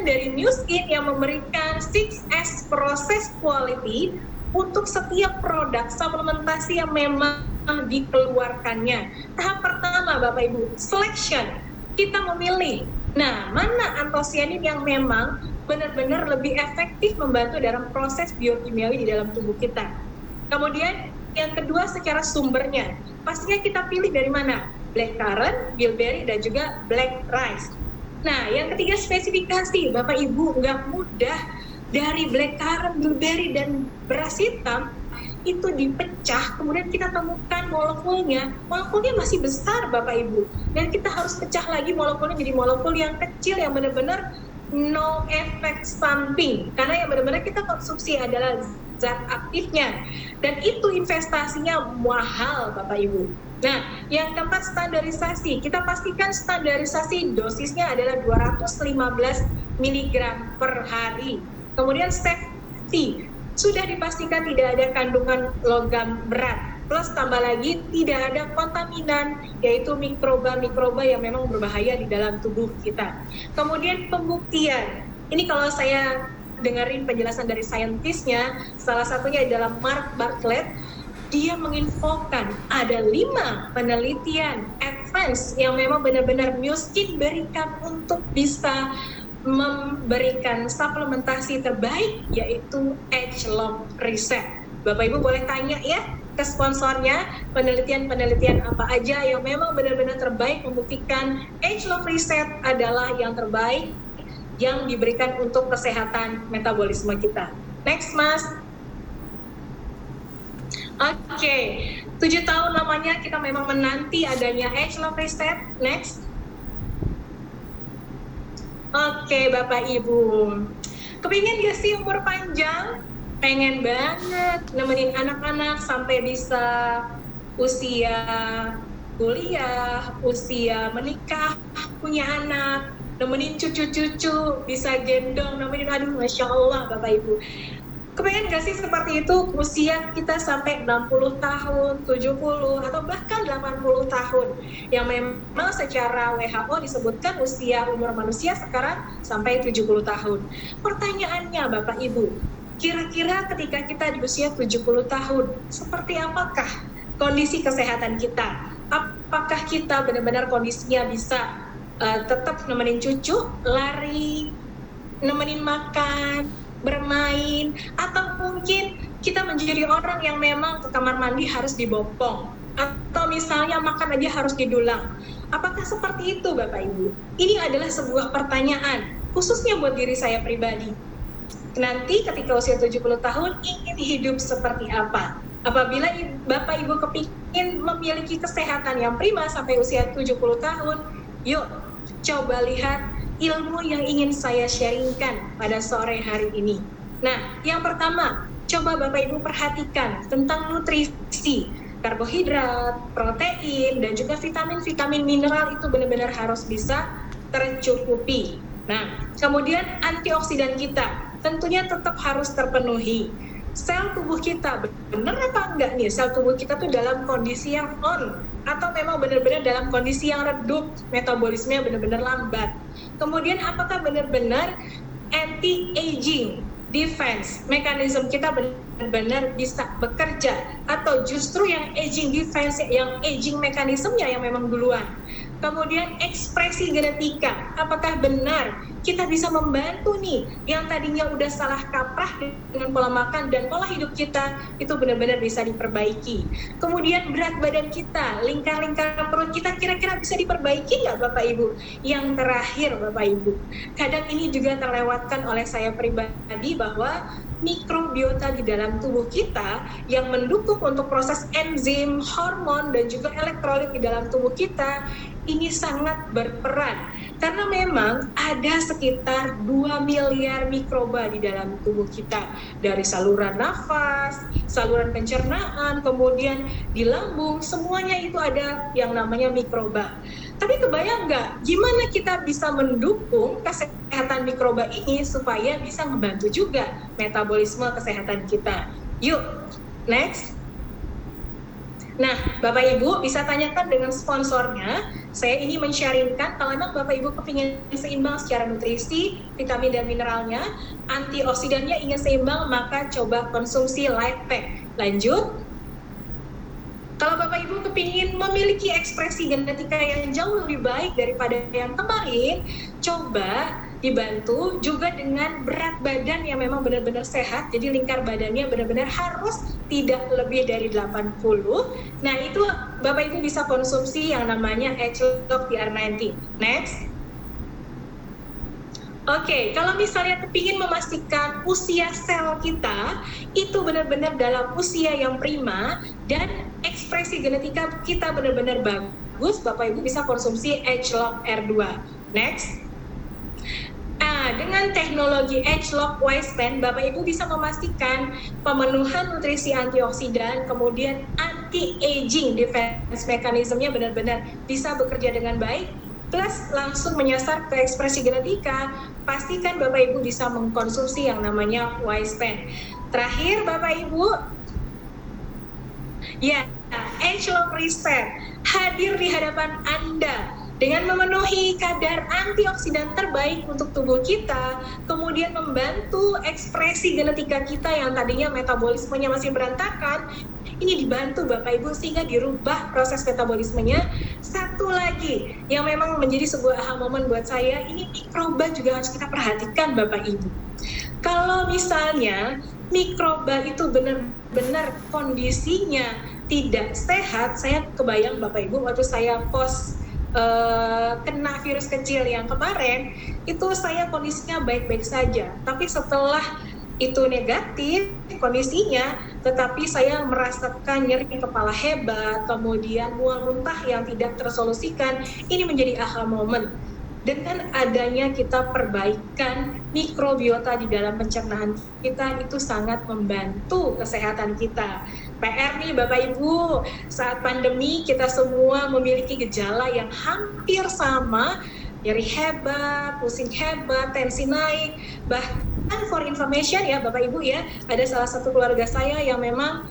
dari NewsIn yang memberikan 6S proses quality untuk setiap produk suplementasi yang memang dikeluarkannya. Tahap pertama Bapak Ibu, selection. Kita memilih, nah mana antosianin yang memang benar-benar lebih efektif membantu dalam proses biokimiawi di dalam tubuh kita. Kemudian yang kedua secara sumbernya, pastinya kita pilih dari mana? Blackcurrant, bilberry, dan juga black rice. Nah, yang ketiga spesifikasi, Bapak Ibu nggak mudah dari blackcurrant, bilberry, dan beras hitam itu dipecah, kemudian kita temukan molekulnya masih besar Bapak Ibu, dan kita harus pecah lagi molekulnya jadi molekul yang kecil yang benar-benar no effect samping, karena yang benar-benar kita konsumsi adalah zat aktifnya, dan itu investasinya mahal Bapak Ibu. Nah, yang keempat standarisasi, kita pastikan standarisasi dosisnya adalah 215 mg per hari. Kemudian safety, sudah dipastikan tidak ada kandungan logam berat, plus tambah lagi tidak ada kontaminan, yaitu mikroba yang memang berbahaya di dalam tubuh kita. Kemudian pembuktian, ini kalau saya dengerin penjelasan dari saintisnya, salah satunya adalah Mark Bartlett, dia menginfokan ada 5 penelitian advance yang memang benar-benar NewsIn berikan untuk bisa memberikan suplementasi terbaik, yaitu Age Love Reset. Bapak Ibu boleh tanya ya ke sponsornya, penelitian-penelitian apa aja yang memang benar-benar terbaik membuktikan Age Love Reset adalah yang terbaik yang diberikan untuk kesehatan metabolisme kita. Next, Mas. Oke, 7 tahun lamanya kita memang menanti adanya Age Love Reset. Next. Oke, Bapak Ibu. Kepingin gak sih umur panjang? Pengen banget nemenin anak-anak sampai bisa usia kuliah, usia menikah, punya anak, nemenin cucu-cucu, bisa gendong, nemenin, aduh Masya Allah Bapak Ibu. Kepengen gak sih seperti itu usia kita sampai 60 tahun, 70, atau bahkan 80 tahun. Yang memang secara WHO disebutkan usia umur manusia sekarang sampai 70 tahun. Pertanyaannya Bapak Ibu, kira-kira ketika kita di usia 70 tahun, seperti apakah kondisi kesehatan kita? Apakah kita benar-benar kondisinya bisa tetap nemenin cucu, lari, nemenin makan, bermain, atau mungkin kita menjadi orang yang memang ke kamar mandi harus dibopong, atau misalnya makan aja harus didulang. Apakah seperti itu Bapak Ibu? Ini adalah sebuah pertanyaan, khususnya buat diri saya pribadi. Nanti ketika usia 70 tahun ingin hidup seperti apa? Apabila Bapak Ibu kepingin memiliki kesehatan yang prima sampai usia 70 tahun, yuk coba lihat ilmu yang ingin saya sharingkan pada sore hari ini. Nah, yang pertama, coba Bapak Ibu perhatikan tentang nutrisi, karbohidrat, protein, dan juga vitamin-vitamin mineral itu benar-benar harus bisa tercukupi. Nah, kemudian antioksidan kita tentunya tetap harus terpenuhi. Sel tubuh kita benar apa enggak nih? Sel tubuh kita tuh dalam kondisi yang on atau memang benar-benar dalam kondisi yang redup, metabolismenya benar-benar lambat. Kemudian apakah benar-benar anti-aging defense mekanisme kita benar-benar bisa bekerja, atau justru yang aging defense, yang aging mekanismenya yang memang duluan. Kemudian ekspresi genetika, apakah benar kita bisa membantu nih yang tadinya udah salah kaprah dengan pola makan dan pola hidup kita itu benar-benar bisa diperbaiki. Kemudian berat badan kita, lingkar-lingkar perut kita kira-kira bisa diperbaiki nggak Bapak Ibu? Yang terakhir Bapak Ibu, kadang ini juga terlewatkan oleh saya pribadi bahwa mikrobiota di dalam tubuh kita yang mendukung untuk proses enzim, hormon, dan juga elektrolit di dalam tubuh kita ini sangat berperan. Karena memang ada sekitar 2 miliar mikroba di dalam tubuh kita. Dari saluran nafas, saluran pencernaan, kemudian di lambung, semuanya itu ada yang namanya mikroba. Tapi kebayang nggak gimana kita bisa mendukung kesehatan mikroba ini supaya bisa membantu juga metabolisme kesehatan kita. Yuk, next. Nah, Bapak Ibu bisa tanyakan dengan sponsornya. Saya ini men-sharingkan kalau memang Bapak Ibu kepingin seimbang secara nutrisi, vitamin dan mineralnya, antioksidannya ingin seimbang, maka coba konsumsi Light Pack. Lanjut. Kalau Bapak Ibu kepingin memiliki ekspresi genetika yang jauh lebih baik daripada yang kemarin, coba dibantu juga dengan berat badan yang memang benar-benar sehat. Jadi lingkar badannya benar-benar harus tidak lebih dari 80. Nah, itu Bapak Ibu bisa konsumsi yang namanya H-Log TR90. Next. Oke, kalau misalnya kepingin memastikan usia sel kita itu benar-benar dalam usia yang prima dan ekspresi genetika kita benar-benar bagus, Bapak Ibu bisa konsumsi H-Log R2. Next. Nah, dengan teknologi H-Log Wispan, Bapak Ibu bisa memastikan pemenuhan nutrisi antioksidan, kemudian anti-aging defense mekanismenya benar-benar bisa bekerja dengan baik, plus langsung menyasar ke ekspresi genetika. Pastikan Bapak Ibu bisa mengkonsumsi yang namanya Wispan. Terakhir Bapak Ibu, ya, H-Log Reset hadir di hadapan Anda dengan memenuhi kadar antioksidan terbaik untuk tubuh kita, kemudian membantu ekspresi genetika kita yang tadinya metabolismenya masih berantakan, ini dibantu Bapak Ibu sehingga dirubah proses metabolismenya. Satu lagi yang memang menjadi sebuah aha moment buat saya, ini mikroba juga harus kita perhatikan Bapak Ibu. Kalau misalnya mikroba itu benar-benar kondisinya tidak sehat, saya kebayang Bapak Ibu waktu saya post kena virus kecil yang kemarin, itu saya kondisinya baik-baik saja. Tapi setelah itu negatif kondisinya, tetapi saya merasakan nyeri kepala hebat, kemudian mual muntah yang tidak tersolusikan. Ini menjadi aha moment. Dengan adanya kita perbaikan mikrobiota di dalam pencernaan kita, itu sangat membantu kesehatan kita. PR nih Bapak Ibu, saat pandemi kita semua memiliki gejala yang hampir sama, nyeri hebat, pusing hebat, tensi naik. Bahkan for information ya Bapak Ibu ya, ada salah satu keluarga saya yang memang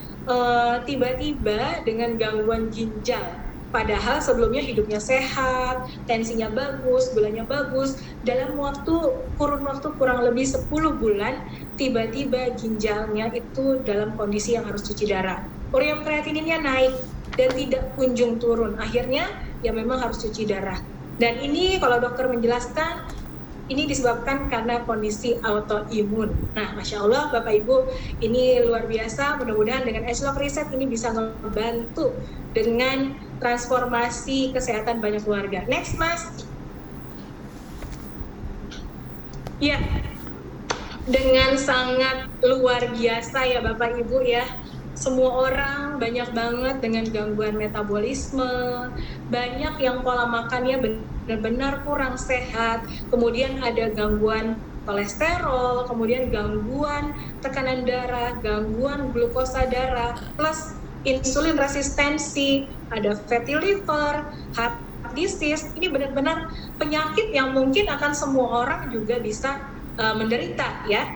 tiba-tiba dengan gangguan ginjal. Padahal sebelumnya hidupnya sehat, tensinya bagus, gulanya bagus. Dalam kurun waktu kurang lebih 10 bulan, tiba-tiba ginjalnya itu dalam kondisi yang harus cuci darah. Ureum kreatininnya naik dan tidak kunjung turun. Akhirnya ya memang harus cuci darah. Dan ini kalau dokter menjelaskan, ini disebabkan karena kondisi autoimun. Nah, Masya Allah Bapak Ibu, ini luar biasa. Mudah-mudahan dengan Edgelog Reset ini bisa membantu dengan transformasi kesehatan banyak keluarga. Next, Mas. Ya, dengan sangat luar biasa ya Bapak Ibu ya. Semua orang banyak banget dengan gangguan metabolisme, banyak yang pola makannya benar-benar kurang sehat, kemudian ada gangguan kolesterol, kemudian gangguan tekanan darah, gangguan glukosa darah, plus insulin resistensi, ada fatty liver, heart disease. Ini benar-benar penyakit yang mungkin akan semua orang juga bisa menderita ya.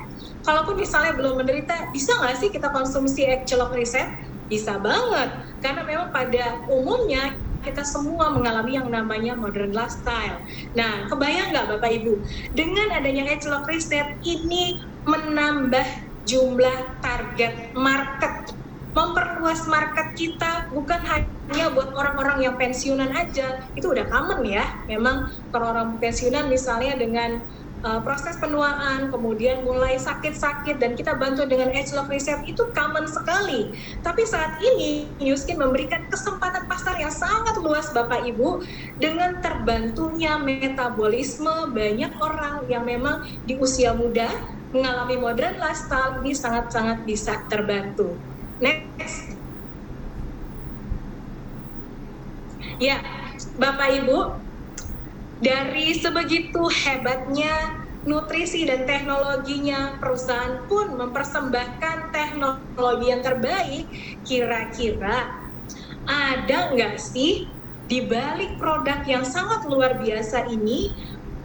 Kalaupun misalnya belum menderita, bisa nggak sih kita konsumsi Edgelog Reset? Bisa banget, karena memang pada umumnya kita semua mengalami yang namanya modern lifestyle. Nah, kebayang nggak Bapak Ibu, dengan adanya Edgelog Reset ini menambah jumlah target market, memperluas market kita, bukan hanya buat orang-orang yang pensiunan aja. Itu udah common ya, memang kalau orang pensiunan misalnya dengan proses penuaan, kemudian mulai sakit-sakit, dan kita bantu dengan Edgelog Reset, itu common sekali. Tapi saat ini Nu Skin memberikan kesempatan pasar yang sangat luas Bapak Ibu, dengan terbantunya metabolisme banyak orang yang memang di usia muda mengalami modern lifestyle, ini sangat-sangat bisa terbantu. Next. Ya, Bapak Ibu, dari sebegitu hebatnya nutrisi dan teknologinya, perusahaan pun mempersembahkan teknologi yang terbaik. Kira-kira ada nggak sih di balik produk yang sangat luar biasa ini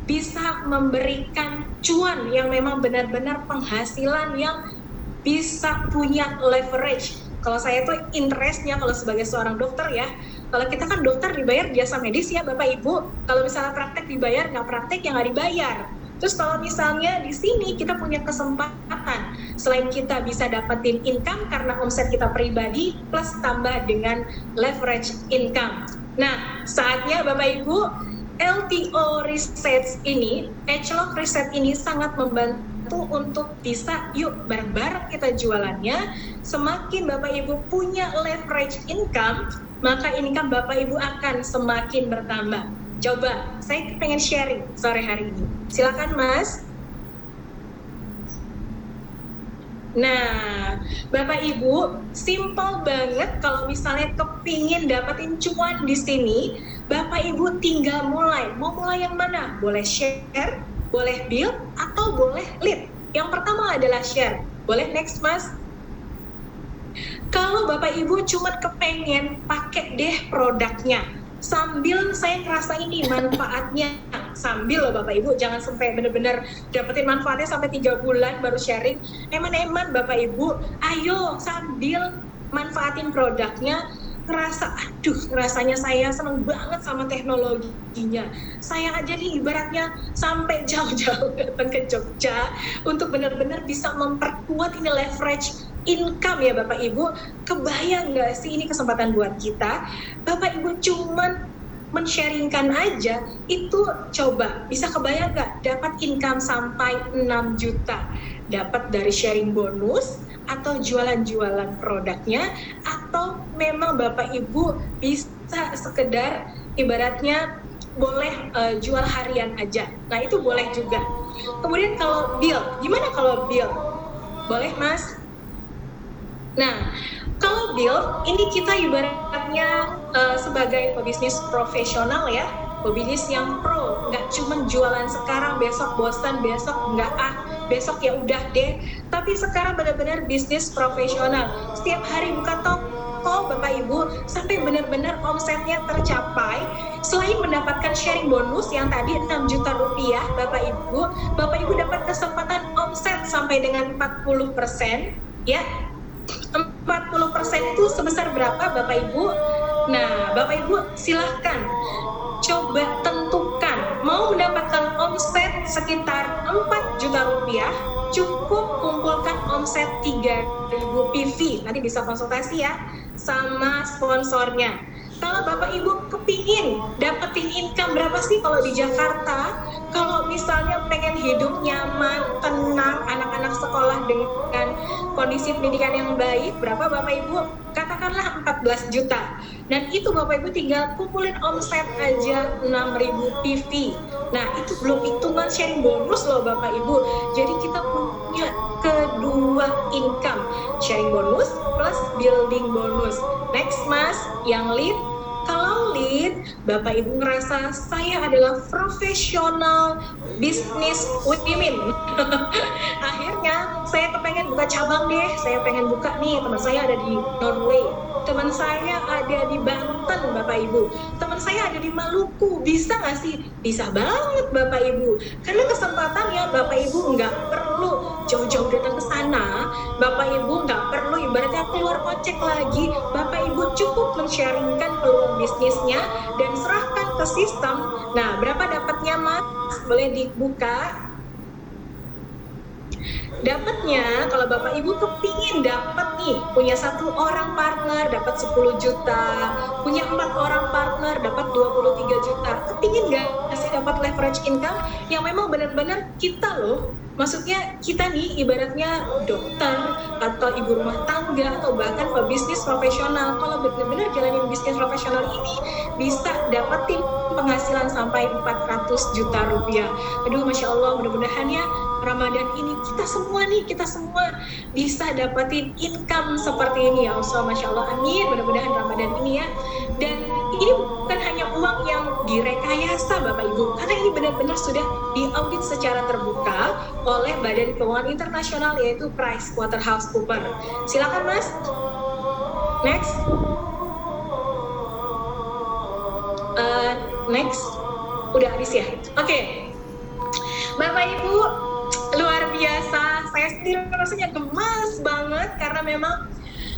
bisa memberikan cuan yang memang benar-benar penghasilan yang bisa punya leverage? Kalau saya tuh interestnya kalau sebagai seorang dokter ya, kalau kita kan dokter dibayar jasa medis ya Bapak Ibu. Kalau misalnya praktek dibayar, nggak praktek ya nggak dibayar. Terus kalau misalnya di sini kita punya kesempatan, selain kita bisa dapetin income karena omset kita pribadi, plus tambah dengan leverage income. Nah, saatnya Bapak Ibu, LTO Reset ini, Edgelog Reset ini sangat membantu untuk bisa yuk bareng-bareng kita jualannya. Semakin Bapak Ibu punya leverage income, maka income Bapak Ibu akan semakin bertambah. Coba, saya pengen sharing sore hari ini. Silakan Mas. Nah, Bapak Ibu, simple banget kalau misalnya kepingin dapetin cuan di sini, Bapak Ibu tinggal mulai. Mau mulai yang mana? Boleh share, boleh build, atau boleh lead. Yang pertama adalah share. Boleh next Mas? Kalau Bapak Ibu cuma kepengen pakai deh produknya, sambil saya ngerasa ini manfaatnya, sambil loh Bapak Ibu, jangan sampai benar-benar dapetin manfaatnya sampai 3 bulan baru sharing. Eman-eman Bapak Ibu, ayo sambil manfaatin produknya, ngerasa aduh rasanya saya seneng banget sama teknologinya. Saya aja nih ibaratnya sampai jauh-jauh datang ke Jogja untuk benar-benar bisa memperkuat ini leverage income ya Bapak Ibu. Kebayang nggak sih ini kesempatan buat kita? Bapak Ibu cuman men-sharingkan aja, itu coba bisa kebayang nggak dapat income sampai 6 juta. Dapat dari sharing bonus, atau jualan-jualan produknya, atau memang Bapak Ibu bisa sekedar ibaratnya boleh jual harian aja. Nah itu boleh juga. Kemudian kalau build, gimana kalau build? Boleh Mas? Nah, kalau build, ini kita ibaratnya sebagai pebisnis profesional ya, pebisnis yang pro, nggak cuma jualan sekarang, besok bosan, besok nggak besok ya udah deh. Tapi sekarang benar-benar bisnis profesional. Setiap hari buka toko Bapak Ibu sampai benar-benar omsetnya tercapai. Selain mendapatkan sharing bonus yang tadi 6 juta rupiah Bapak Ibu dapat kesempatan omset sampai dengan 40%, ya. 40% itu sebesar berapa Bapak Ibu? Nah, Bapak Ibu silahkan coba tentukan mau mendapatkan omset sekitar 4 juta rupiah, cukup kumpulkan omset 3.000 PV. Nanti bisa konsultasi ya sama sponsornya. Kalau Bapak Ibu kepingin dapetin income berapa sih kalau di Jakarta? Kalau misalnya pengen hidup nyaman, tenang, anak-anak sekolah dengan kondisi pendidikan yang baik, berapa Bapak Ibu? Katakanlah 14 juta. Dan itu Bapak Ibu tinggal kumpulin omset aja 6.000 PV. Nah, itu belum hitungan sharing bonus loh Bapak Ibu. Jadi kita punya kedua income, sharing bonus plus building bonus. Next Mas, yang lead. Kalau lead, Bapak Ibu ngerasa saya adalah profesional bisnis women. Akhirnya saya kepengen buka cabang deh, saya pengen buka nih, teman saya ada di Norway, teman saya ada di Banten Bapak Ibu, teman saya ada di Maluku, bisa nggak sih? Bisa banget Bapak Ibu, karena kesempatannya Bapak Ibu nggak perlu jauh-jauh datang ke sana, Bapak Ibu nggak perlu ibaratnya keluar kocek lagi, Bapak Ibu cukup men-sharingkan peluang bisnisnya dan serahkan ke sistem. Nah, berapa dapatnya Mas? Boleh dibuka? Dapatnya kalau Bapak Ibu kepingin dapat nih, punya 1 orang partner dapat 10 juta, punya 4 orang partner dapat 23 juta. Kepingin nggak sih dapat leverage income yang memang benar-benar kita loh, maksudnya kita nih ibaratnya dokter atau ibu rumah tangga atau bahkan pebisnis profesional, kalau benar-benar jalanin bisnis profesional ini bisa dapetin penghasilan sampai 400 juta rupiah. Aduh, Masya Allah, mudah-mudahan ya Ramadan ini kita semua bisa dapetin income seperti ini ya Allah, Masya Allah, amin, mudah-mudahan Ramadan ini ya. Dan ini bukan hanya uang yang direkayasa Bapak Ibu, karena ini benar-benar sudah diaudit secara terbuka oleh Badan Keuangan Internasional yaitu PricewaterhouseCoopers. Silakan Mas. Next. Next. Udah habis ya? Oke. Bapak Ibu, luar biasa. Saya sendiri rasanya gemas banget karena memang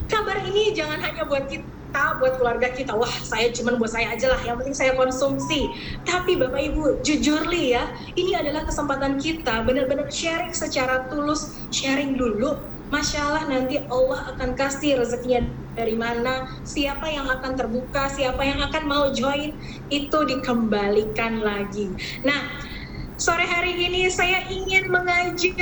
kabar ini jangan hanya buat kita, buat keluarga kita. Wah, saya cuman buat saya aja lah, yang penting saya konsumsi. Tapi Bapak Ibu, jujur li ya, ini adalah kesempatan kita benar-benar sharing secara tulus, sharing dulu. Masya Allah, nanti Allah akan kasih rezekinya dari mana, siapa yang akan terbuka, siapa yang akan mau join, itu dikembalikan lagi. Nah, sore hari ini saya ingin mengajak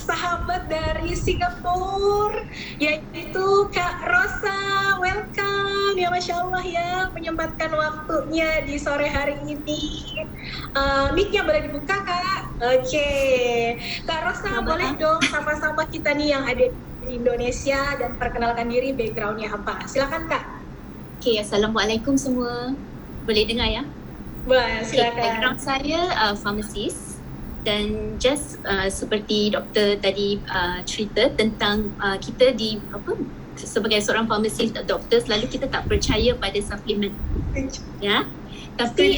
sahabat dari Singapura, yaitu Kak Rosa. Welcome, ya Masya Allah ya, menyempatkan waktunya di sore hari ini. Mic-nya boleh dibuka Kak? Oke. Kak Rosa, boleh dong sapa-sapa kita nih yang ada di Indonesia dan perkenalkan diri, background-nya apa? Silakan Kak. Oke, Assalamualaikum semua. Boleh dengar ya? Wah, silakan. Background saya pharmacist dan just seperti doktor tadi cerita tentang kita di sebagai seorang pharmacist doktor selalu kita tak percaya pada suplemen. Ya. Tapi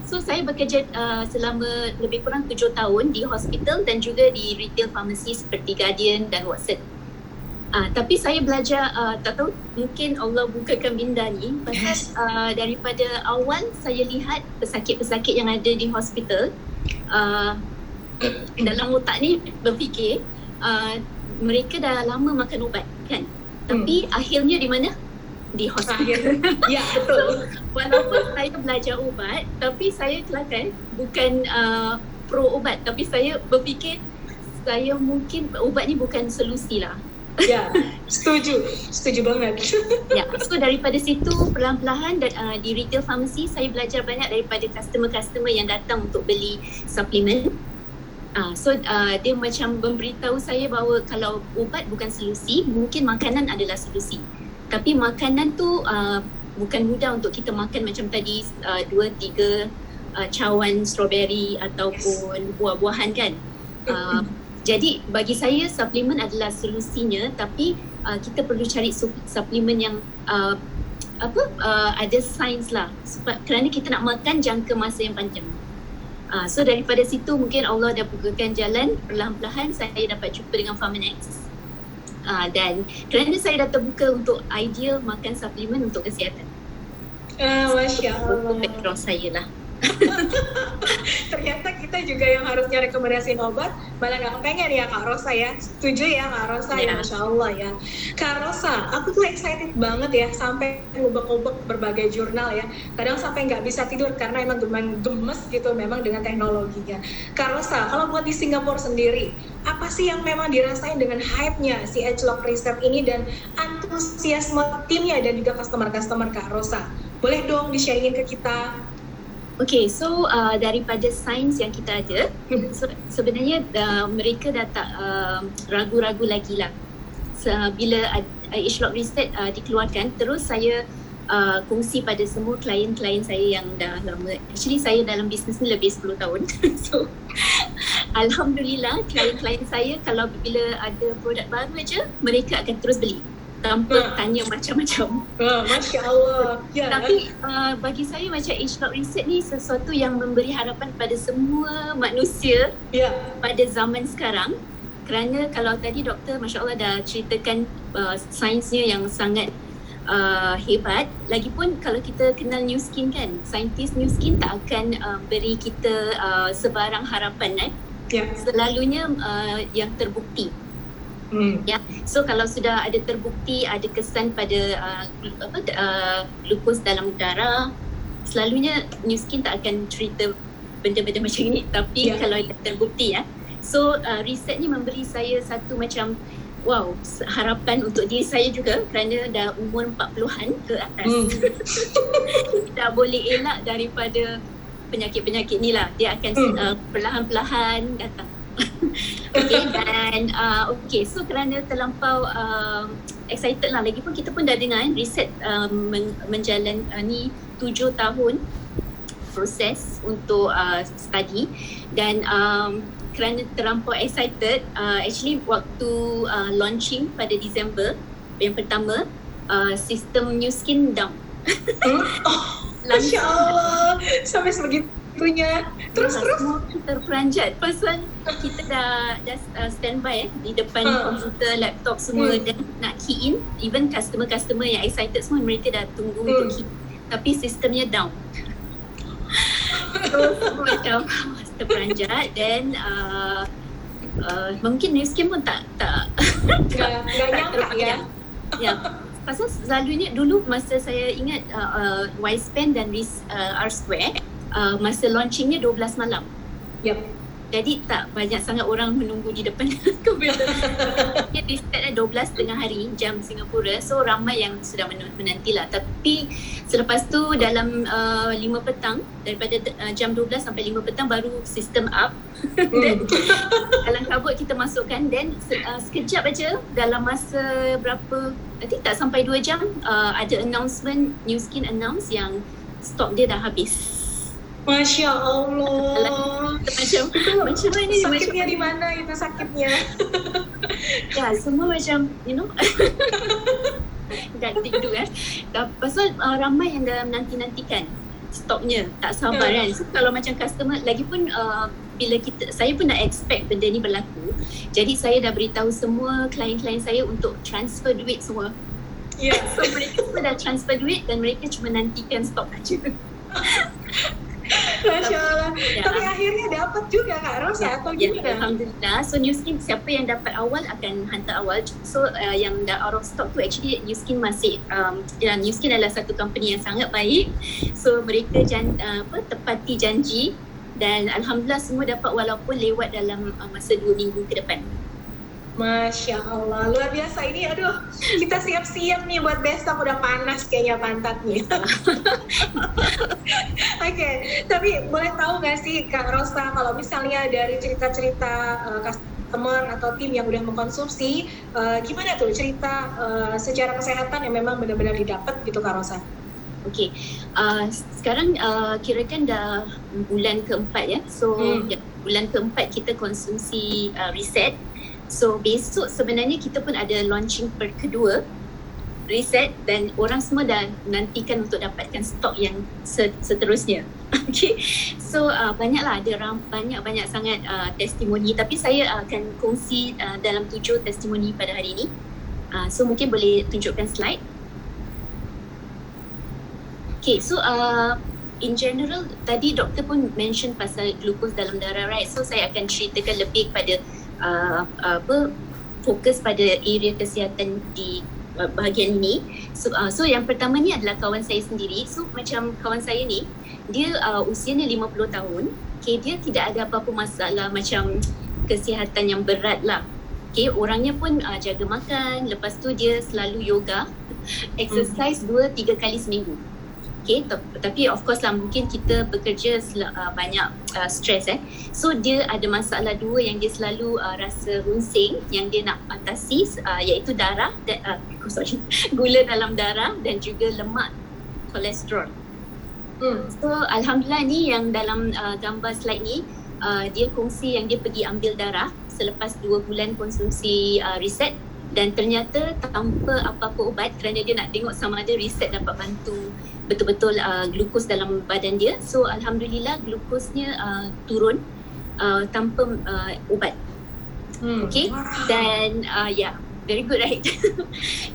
so saya bekerja selama lebih kurang 7 tahun di hospital dan juga di retail pharmacy seperti Guardian dan Watson. Tapi saya belajar, tak tahu mungkin Allah bukakan minda ni pasal daripada awal saya lihat pesakit-pesakit yang ada di hospital dalam otak ni berfikir mereka dah lama makan ubat kan, tapi akhirnya di mana? Di hospital. Ya, betul. Walaupun saya belajar ubat, tapi saya kelakar bukan pro ubat, tapi saya berfikir saya mungkin ubat ni bukan solusi lah. Ya, setuju banget. Ya, so daripada situ perlahan-lahan di retail pharmacy saya belajar banyak daripada customer-customer yang datang untuk beli suplemen. Dia macam memberitahu saya bahawa kalau ubat bukan solusi, mungkin makanan adalah solusi. Tapi makanan tu bukan mudah untuk kita makan macam tadi 2-3 cawan strawberry ataupun buah-buahan kan. Jadi bagi saya suplemen adalah solusinya, tapi kita perlu cari suplemen yang ada sains lah, kerana kita nak makan jangka masa yang panjang. So daripada situ mungkin Allah dah bukakan jalan, perlahan-lahan saya dapat jumpa dengan Pharmanex. Dan kerana saya dah terbuka untuk idea makan suplemen untuk kesihatan. Masya Allah. Background saya lah. Ternyata kita juga yang harusnya rekomendasiin obat malah gak kepengen ya Kak Rosa ya. Setuju ya Kak Rosa ya, Masya Allah ya. Kak Rosa, aku tuh excited banget ya sampai ngubek-ngubek berbagai jurnal ya. Kadang sampai gak bisa tidur karena emang gemes gitu memang dengan teknologinya. Kak Rosa, kalau buat di Singapura sendiri, apa sih yang memang dirasain dengan hype-nya si Agelock Reset ini dan antusiasme timnya dan juga customer-customer Kak Rosa? Boleh dong di-sharingin ke kita? Okay, so daripada sains yang kita ada, sebenarnya mereka dah tak ragu-ragu lagi lah. Bila Agelock Reset dikeluarkan, terus saya kongsi pada semua klien-klien saya yang dah lama. Actually saya dalam bisnes ni lebih 10 tahun. So Alhamdulillah klien-klien saya kalau bila ada produk baru aja, mereka akan terus beli tanpa tanya macam-macam. Masya Allah. Ya. Tapi bagi saya macam Agelock Reset ni sesuatu yang memberi harapan pada semua manusia pada zaman sekarang. Kerana kalau tadi doktor Masya Allah dah ceritakan sainsnya yang sangat hebat. Lagipun kalau kita kenal Nu Skin kan, saintis Nu Skin tak akan beri kita sebarang harapan selalunya yang terbukti. Ya, so kalau sudah ada terbukti ada kesan pada glukos dalam darah, selalunya Nu Skin tak akan cerita benda-benda macam ini. Tapi kalau ada terbukti so riset ni memberi saya satu macam wow, harapan untuk diri saya juga kerana dah umur 40-an ke atas. Dah boleh elak daripada penyakit-penyakit ni lah. Dia akan perlahan-lahan datang. Okay, dan so kerana terlampau excited lah, lagipun kita pun dah dengar riset menjalani 7 tahun proses untuk study dan kerana terlampau excited, actually waktu launching pada Disember yang pertama, sistem Nu Skin down. Masya Allah, sampai sebegitunya. Terus terperanjat pasal kita dah standby di depan komputer, laptop semua dan nak key in. Even customer yang excited semua, mereka dah tunggu untuk key in. Tapi sistemnya down. So semua macam terperanjat dan mungkin Nu Skin pun tak nyangka ya. Ya, pasal selalunya dulu masa saya ingat Y-Span dan R-Square, masa launchingnya 12 malam. Jadi tak banyak sangat orang menunggu di depan komputer. Dia start 12 tengah hari jam Singapura, so ramai yang sudah menantilah. Tapi selepas tu dalam 5 petang, daripada jam 12 sampai 5 petang baru sistem up. Dan dalam kabut kita masukkan, dan sekejap aja dalam masa berapa, I think tak sampai 2 jam, ada announcement, Nu Skin announce yang stok dia dah habis. Masya Allah. Macam mana ni? Sakitnya di mana itu sakitnya? Ya, semua macam dah tidur kan. Pasal ramai yang dah nantikan stoknya, tak sabar kan. So kalau macam customer, lagipun bila saya pun nak expect benda ni berlaku. Jadi saya dah beritahu semua klien-klien saya untuk transfer duit semua. So mereka semua dah transfer duit dan mereka cuma nantikan stok aja. Masya Allah. Tapi akhirnya dapat juga Kak Rosa atau gimana? Alhamdulillah. So Nu Skin, siapa yang dapat awal akan hantar awal. So yang dah out of stock tu actually Nu Skin masih Nu Skin adalah satu company yang sangat baik. So mereka tepati janji dan Alhamdulillah semua dapat walaupun lewat dalam masa 2 minggu ke depan. Masya Allah, luar biasa ini. Aduh, kita siap-siap nih buat besok, udah panas kayaknya pantatnya. Oke, tapi boleh tahu gak sih Kak Rosa, kalau misalnya dari cerita-cerita customer atau tim yang udah mengkonsumsi, gimana tuh cerita secara kesehatan yang memang benar-benar didapat gitu Kak Rosa? Okey, sekarang kirakan dah bulan keempat ya. So bulan keempat kita konsumsi reset. So besok sebenarnya kita pun ada launching kedua reset dan orang semua dah nantikan untuk dapatkan stok yang seterusnya. Okay, so banyaklah ada banyak sangat testimoni, tapi saya akan kongsi dalam 7 testimoni pada hari ini. So mungkin boleh tunjukkan slide. Okay, so in general tadi doktor pun mention pasal glukos dalam darah, right? So saya akan ceritakan lebih pada fokus pada area kesihatan di bahagian ini. So yang pertama ni adalah kawan saya sendiri. So macam kawan saya ni, dia usianya 50 tahun. Okay, dia tidak ada apa-apa masalah macam kesihatan yang berat lah. Okay, orangnya pun jaga makan. Lepas tu dia selalu yoga, exercise 2-3 kali seminggu. Okay, tapi of course lah mungkin kita bekerja banyak stres So dia ada masalah dua yang dia selalu rasa runsing yang dia nak atasi, iaitu darah gula dalam darah dan juga lemak kolesterol. So alhamdulillah ni yang dalam gambar slide ni, dia kongsi yang dia pergi ambil darah selepas 2 bulan konsumsi reset, dan ternyata tanpa apa-apa ubat, kerana dia nak tengok sama ada reset dapat bantu betul-betul glukos dalam badan dia. So alhamdulillah glukosnya turun tanpa ubat. Okay, dan very good, right?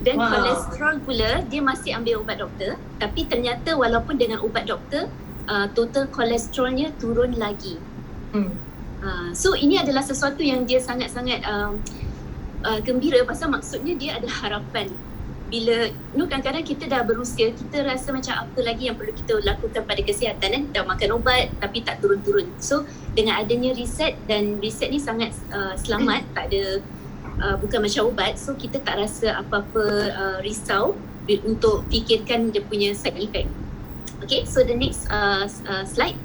Dan kolesterol pula dia masih ambil ubat doktor, tapi ternyata walaupun dengan ubat doktor, total kolesterolnya turun lagi. So ini adalah sesuatu yang dia sangat-sangat gembira, pasal maksudnya dia ada harapan. Bila kadang-kadang kita dah berusia, kita rasa macam apa lagi yang perlu kita lakukan pada kesihatan, dah makan ubat tapi tak turun-turun. So dengan adanya reset, dan reset ni sangat selamat, tak ada bukan macam ubat, so kita tak rasa apa-apa risau untuk fikirkan dia punya side effect. Okay, so the next slide.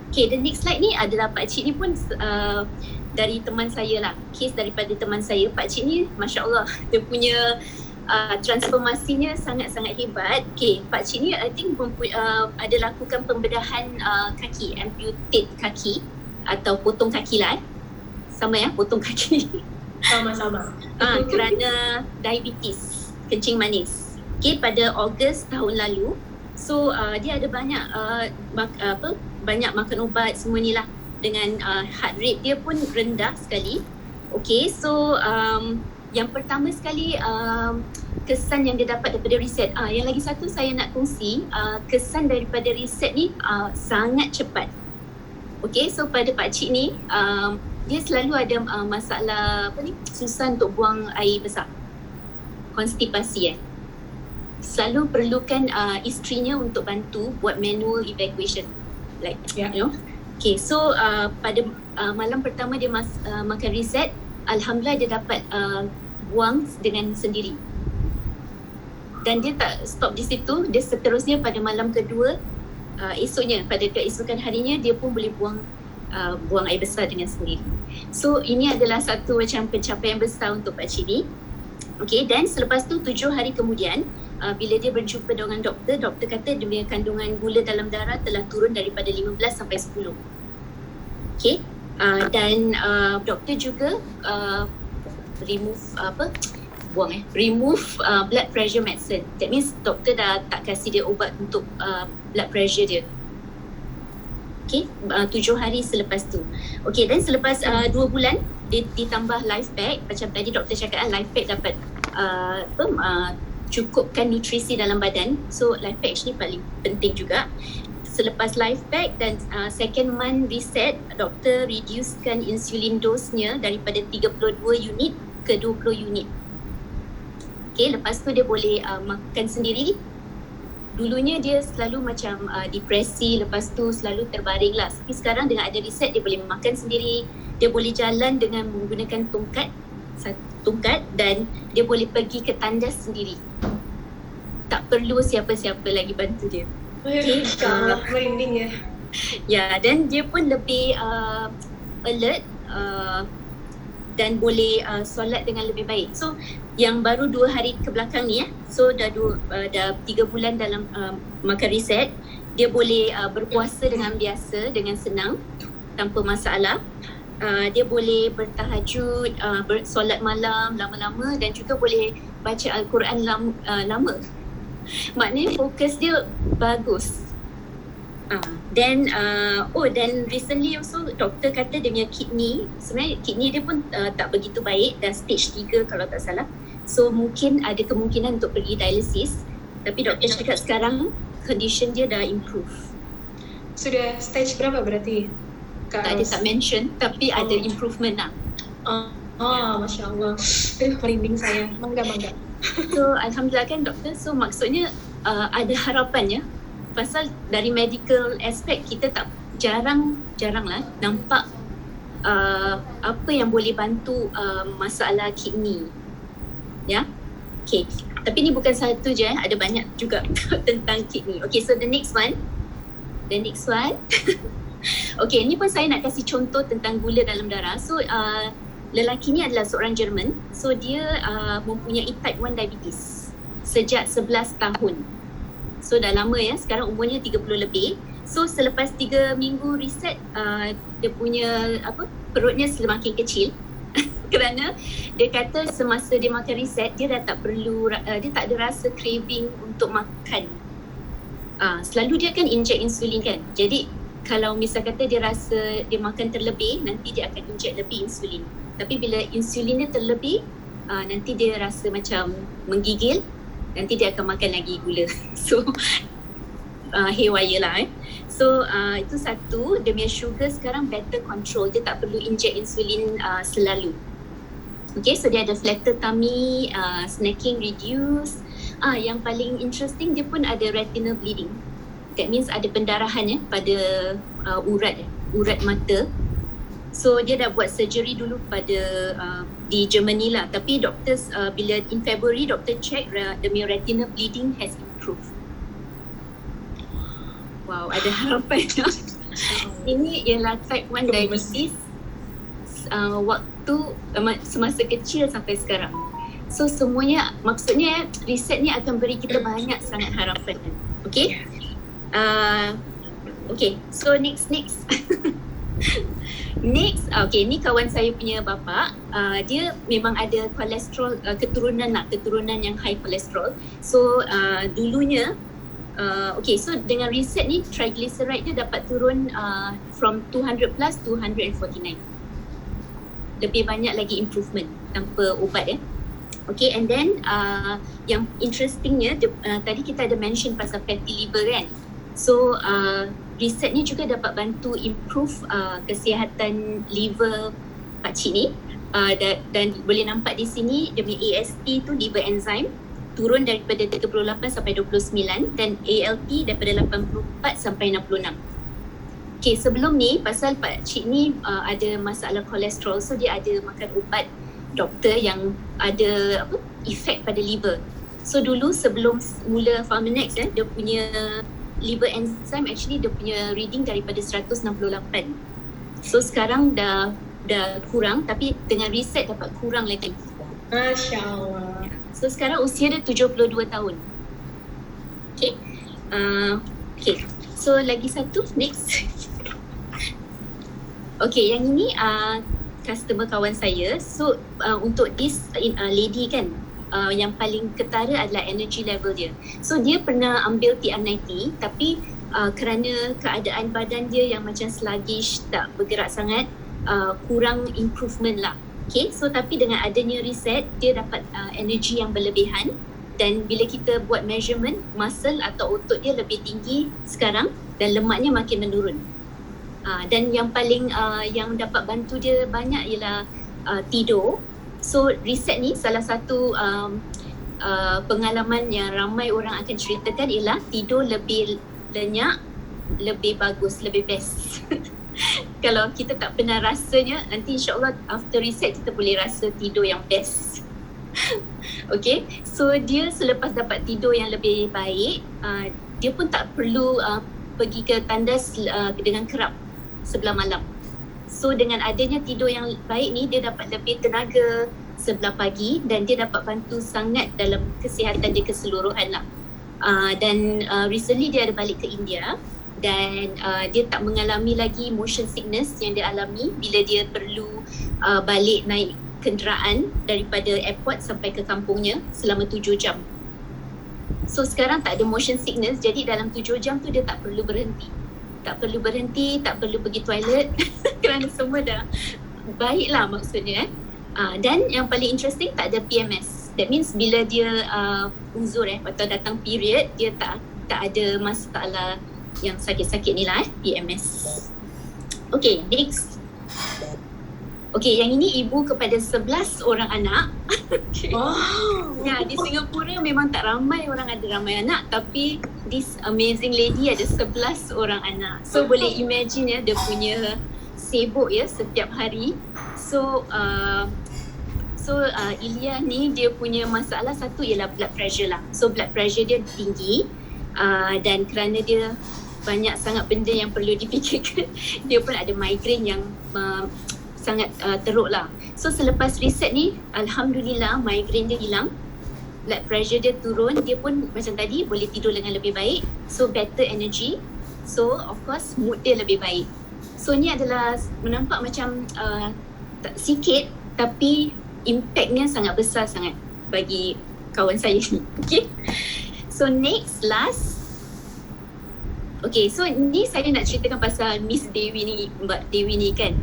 Okay, the next slide ni adalah pakcik ni pun dari teman saya lah, case daripada teman saya. Pakcik ni Masya Allah, dia punya transformasinya sangat-sangat hebat. Okay, pakcik ni I think ada lakukan pembedahan kaki, amputate kaki atau potong kaki lah sama potong kaki. Sama-sama. Kerana diabetes, kencing manis. Okay, pada Ogos tahun lalu. So dia ada banyak banyak makan ubat semua ni lah, dengan heart rate dia pun rendah sekali. Okay, so yang pertama sekali kesan yang dia dapat daripada reset. Yang lagi satu saya nak kongsi, kesan daripada reset ni sangat cepat. Okay, so pada pakcik ni dia selalu ada masalah susah untuk buang air besar, konstipasi selalu perlukan isterinya untuk bantu buat manual evacuation, like you know. Okay, so pada malam pertama dia makan reset, alhamdulillah dia dapat buang dengan sendiri, dan dia tak stop di situ. Dia seterusnya pada malam kedua, esoknya pada keesokan harinya dia pun boleh buang air besar dengan sendiri. So ini adalah satu macam pencapaian besar untuk pakcik ni. Okay, dan selepas tu 7 hari kemudian, bila dia berjumpa dengan doktor, doktor kata dia punya kandungan gula dalam darah telah turun daripada 15 sampai 10. Okay, dan doktor juga remove blood pressure medicine. That means doktor dah tak kasih dia ubat untuk blood pressure dia. Okay, 7 hari selepas tu. Okay, dan selepas 2 bulan dia ditambah life pack. Macam tadi doktor cakap, life pack dapat cukupkan nutrisi dalam badan. So life pack actually paling penting juga. Selepas life pack dan second month reset, doktor reducekan insulin dosnya daripada 32 unit ke 20 unit. Okay, lepas tu dia boleh makan sendiri. Dulunya dia selalu macam depresi, lepas tu selalu terbaring lah. Tapi sekarang dengan ada reset, dia boleh makan sendiri, dia boleh jalan dengan menggunakan tongkat, dan dia boleh pergi ke tandas sendiri. Tak perlu siapa-siapa lagi bantu dia. Okay, merinding ya. Ya, dan dia pun lebih alert dan boleh solat dengan lebih baik. So yang baru 2 hari ke belakang ni so dah 3 bulan dalam makan reset, dia boleh berpuasa dengan biasa, dengan senang. tanpa masalah. Dia boleh bertahajud, solat malam lama-lama dan juga boleh baca Al-Quran lama. Maknanya fokus dia bagus. Dan recently also doktor kata dia punya kidney, sebenarnya kidney dia pun tak begitu baik, dah stage 3 kalau tak salah. So mungkin ada kemungkinan untuk pergi dialysis. Tapi doktor cakap sekarang condition dia dah improve. Sudah stage berapa berarti? Tadi tak mention, tapi ada improvement lah. Masya Allah. Merinding saya. Mangga. So Alhamdulillah kan doktor. So maksudnya ada harapan ya. Pasal dari medical aspect kita tak jarang lah nampak apa yang boleh bantu masalah kidney. Ya. Okay. Tapi ni bukan satu je, ada banyak juga tentang kidney. Okay, so the next one. Okay, ni pun saya nak kasih contoh tentang gula dalam darah. So, lelaki ni adalah seorang Jerman. So, dia mempunyai type 1 diabetes sejak 11 tahun. So, dah lama ya. Sekarang umurnya 30 lebih. So, selepas 3 minggu reset, dia punya perutnya semakin kecil. Kerana dia kata semasa dia makan reset, dia dah tak perlu, dia tak ada rasa craving untuk makan. Selalu dia kan inject insulin kan. Jadi, kalau misal kata dia rasa dia makan terlebih, nanti dia akan inject lebih insulin. Tapi bila insulin dia terlebih, nanti dia rasa macam menggigil, nanti dia akan makan lagi gula. So, haywire lah So, itu satu, dia punya sugar sekarang better control. Dia tak perlu inject insulin selalu. Okay, so dia ada flatter tummy, snacking reduce. Yang paling interesting, dia pun ada retinal bleeding. That means ada pendarahan pada urat mata. So dia dah buat surgery dulu pada di Germany lah. Tapi doctors bila in February doktor check the retinal bleeding has improved. Wow, ada harapan. Ini ialah type 1 diabetes waktu semasa kecil sampai sekarang. So semuanya, maksudnya riset ni akan beri kita banyak sangat harapan. Okay? Okay, so next. Next, okay, ni kawan saya punya bapa. Dia memang ada kolesterol, keturunan yang high kolesterol. So dulunya, okay, so dengan riset ni triglyceride dia dapat turun from 200 plus to 149. Lebih banyak lagi improvement tanpa ubat ya. Okay, and then yang interestingnya, tadi kita ada mention pasal fatty liver kan. So riset ni juga dapat bantu improve kesihatan liver pakcik ni, dan boleh nampak di sini dia punya AST tu, liver enzyme, turun daripada 38 sampai 29 dan ALT daripada 84 sampai 66. Okay, sebelum ni pasal pakcik ni ada masalah kolesterol, so dia ada makan ubat doktor yang ada efek pada liver. So dulu sebelum mula Farmanex dia punya liver enzyme actually dia punya reading daripada 168. So sekarang dah kurang, tapi dengan reset dapat kurang lagi. Masya Allah. So sekarang usia dia 72 tahun. Okay. Okay. So lagi satu, next. Okay, yang ini customer kawan saya. So untuk this lady kan, yang paling ketara adalah energy level dia. So dia pernah ambil TR90 tapi kerana keadaan badan dia yang macam sluggish, tak bergerak sangat, kurang improvement lah. Okay, so tapi dengan adanya reset, dia dapat energy yang berlebihan, dan bila kita buat measurement, muscle atau otot dia lebih tinggi sekarang dan lemaknya makin menurun. Dan yang paling yang dapat bantu dia banyak ialah tidur. So reset ni salah satu pengalaman yang ramai orang akan ceritakan ialah tidur lebih lenyak, lebih bagus, lebih best. Kalau kita tak pernah rasanya, nanti insyaAllah after reset kita boleh rasa tidur yang best. Okay, so dia selepas dapat tidur yang lebih baik, dia pun tak perlu pergi ke tandas dengan kerap sebelah malam. So dengan adanya tidur yang baik ni, dia dapat lebih tenaga sebelah pagi dan dia dapat bantu sangat dalam kesihatan dia keseluruhan lah. Dan recently dia ada balik ke India. dan dia tak mengalami lagi motion sickness yang dia alami bila dia perlu balik naik kenderaan daripada airport sampai ke kampungnya selama 7 jam. So sekarang tak ada motion sickness, jadi dalam 7 jam tu dia tak perlu berhenti, tak perlu pergi toilet kerana semua dah baik lah maksudnya. Dan yang paling interesting, tak ada PMS. That means bila dia uzur atau datang period, dia tak ada masalah yang sakit-sakit ni lah PMS. Okay, next. Okay, yang ini ibu kepada 11 orang anak. Okay. Wow. Ya, di Singapura memang tak ramai orang ada ramai anak, tapi this amazing lady ada 11 orang anak. So boleh imagine ya, dia punya sibuk ya setiap hari. So Ilya ni dia punya masalah satu ialah blood pressure lah. So blood pressure dia tinggi dan kerana dia banyak sangat benda yang perlu dipikirkan, dia pun ada migraine yang sangat teruk lah. So selepas reset ni, alhamdulillah migraine dia hilang, blood pressure dia turun, dia pun macam tadi boleh tidur dengan lebih baik, so better energy, so of course mood dia lebih baik. So ni adalah menampak macam sikit, tapi impactnya sangat besar sangat bagi kawan saya ni. Okay, so next, last. Okay, so ni saya nak ceritakan pasal Miss Dewi ni, Mbak Dewi ni kan.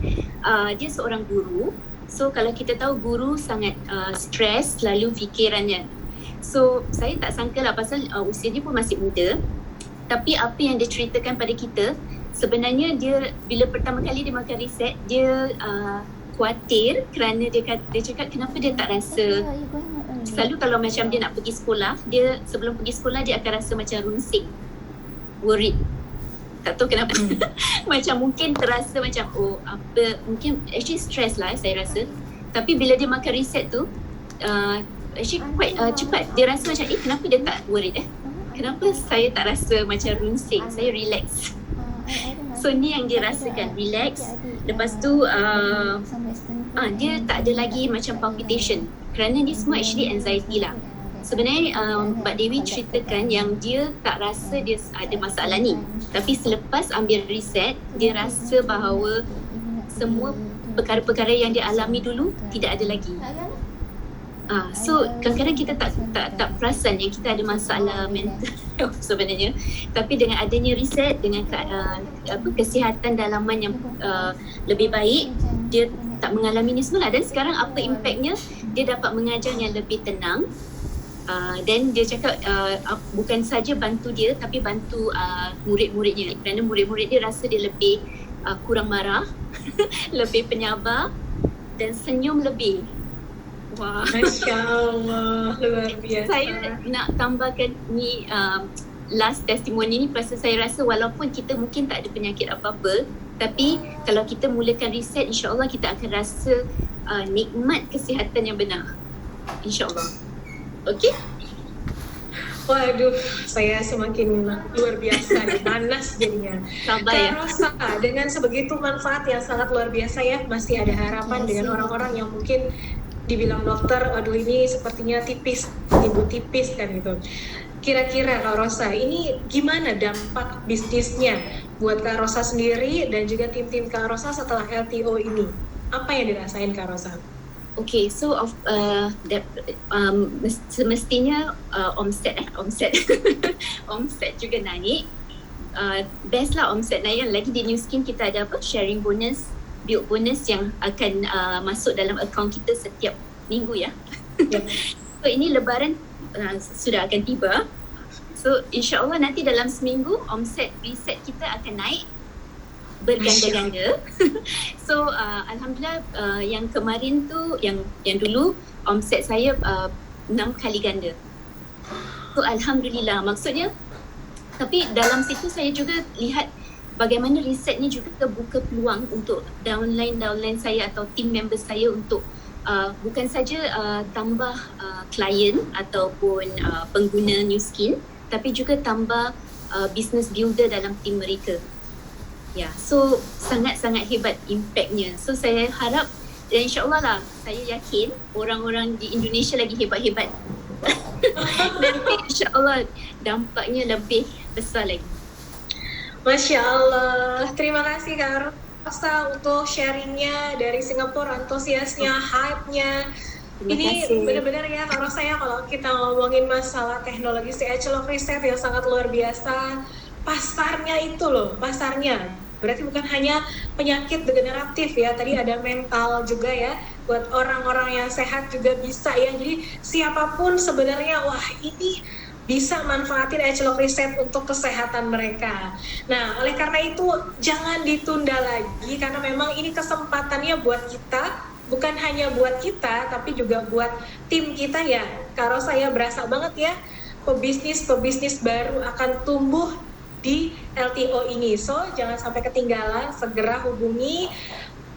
Dia seorang guru. So kalau kita tahu guru sangat stres lalu fikirannya. So saya tak sangka lah pasal usia dia pun masih muda. Tapi apa yang dia ceritakan pada kita, sebenarnya dia bila pertama kali dia makan reset, dia khawatir kerana dia cakap kenapa dia tak rasa, selalu kalau macam dia nak pergi sekolah, dia sebelum pergi sekolah dia akan rasa macam runsing, worried, tak tahu kenapa. Macam mungkin terasa macam mungkin actually stress lah saya rasa. Tapi bila dia makan reset tu actually quite cepat dia rasa macam kenapa dia tak worried kenapa saya tak rasa macam runsing, saya relax. So ni yang dia rasakan, relax. Lepas tu dia tak ada lagi macam palpitation, kerana ni semua actually anxiety lah. Sebenarnya Mbak Dewi ceritakan yang dia tak rasa dia ada masalah ni, tapi selepas ambil reset, dia rasa bahawa semua perkara-perkara yang dia alami dulu tidak ada lagi. So kadang-kadang kita tak perasan yang kita ada masalah mental sebenarnya. Tapi dengan adanya reset, dengan kesihatan dalaman yang lebih baik, dia tak mengalami ni semua lah. Dan sekarang apa impactnya, dia dapat mengajar yang lebih tenang. Dan dia cakap bukan saja bantu dia, tapi bantu murid-muridnya, kerana murid-murid dia rasa dia lebih kurang marah, lebih penyabar dan senyum lebih. Wah, Masya Allah, luar biasa. Saya nak tambahkan ni last testimoni ni, pasal saya rasa walaupun kita mungkin tak ada penyakit apa-apa, tapi kalau kita mulakan reset, insya-Allah kita akan rasa nikmat kesihatan yang benar, insya-Allah. Okey. Waduh, saya semakin luar biasa nih, panas jadinya. Sabar ya. Rosa, dengan sebegitu manfaat yang sangat luar biasa ya, masih ada harapan dengan orang-orang yang mungkin dibilang dokter, aduh ini sepertinya tipis, ibu tipis kan gitu. Kira-kira Kak Rosa, ini gimana dampak bisnisnya buat Kak Rosa sendiri dan juga tim-tim Kak Rosa setelah LTO ini? Apa yang dirasain Kak Rosa? Okay, so semestinya omset omset juga naik. Best lah omset naik. Lagi di New Skin kita ada sharing bonus, build bonus yang akan masuk dalam akaun kita setiap minggu ya. So ini lebaran sudah akan tiba. So insya-Allah nanti dalam seminggu omset reset kita akan naik berganda-ganda. So alhamdulillah yang kemarin tu yang dulu omset saya 6 kali ganda. So alhamdulillah, maksudnya tapi dalam situ saya juga lihat bagaimana riset ni juga buka peluang untuk downline saya atau team member saya untuk bukan saja tambah klien ataupun pengguna New Skin, tapi juga tambah business builder dalam team mereka. Ya, so sangat-sangat hebat impactnya. So saya harap dan insya-Allah lah, saya yakin orang-orang di Indonesia lagi hebat-hebat. Nanti insya-Allah dampaknya lebih besar lagi. Masya Allah, terima kasih Kak Rosa untuk sharingnya dari Singapura, antusiasnya, hype-nya. Ini benar-benar ya Kak Rosa ya, kalau kita ngomongin masalah teknologi Echelon Riset yang sangat luar biasa, pasarnya itu loh, pasarnya. Berarti bukan hanya penyakit degeneratif ya, tadi ada mental juga ya, buat orang-orang yang sehat juga bisa ya. Jadi siapapun sebenarnya, wah ini bisa manfaatin Echelon Riset untuk kesehatan mereka. Nah, oleh karena itu jangan ditunda lagi, karena memang ini kesempatannya buat kita, bukan hanya buat kita, tapi juga buat tim kita ya. Kalau saya berasa banget ya, pebisnis baru akan tumbuh di LTO ini. So, jangan sampai ketinggalan, segera hubungi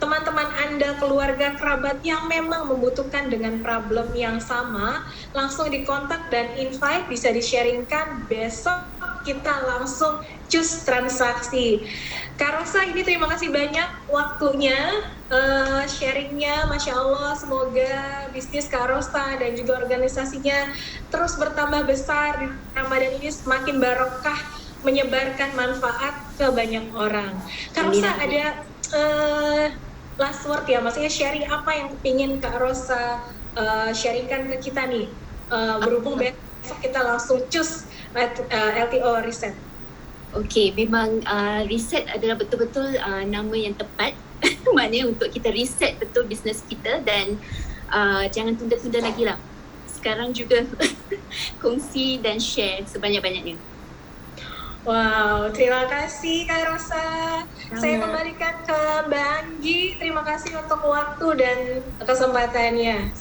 teman-teman Anda, keluarga, kerabat yang memang membutuhkan dengan problem yang sama, langsung dikontak dan invite, bisa di-sharingkan. Besok kita langsung cus transaksi. Kak Rosa, ini terima kasih banyak waktunya, sharingnya, Masya Allah. Semoga bisnis Kak Rosa dan juga organisasinya terus bertambah besar di Ramadan ini, semakin barokah, menyebarkan manfaat ke banyak orang. Kak Rosa, ada last word ya, maksudnya sharing apa yang ingin Kak Rosa sharingkan ke kita nih, berhubung besok kita langsung cus LTO Riset. Okey, memang riset adalah betul-betul nama yang tepat. Maknanya untuk kita riset betul bisnes kita, dan jangan tunda-tunda lagi lah. Sekarang juga kongsi dan share sebanyak-banyaknya. Wow, terima kasih Kak Rosa. Saya kembalikan ke Mbak Anggi. Terima kasih untuk waktu dan kesempatannya.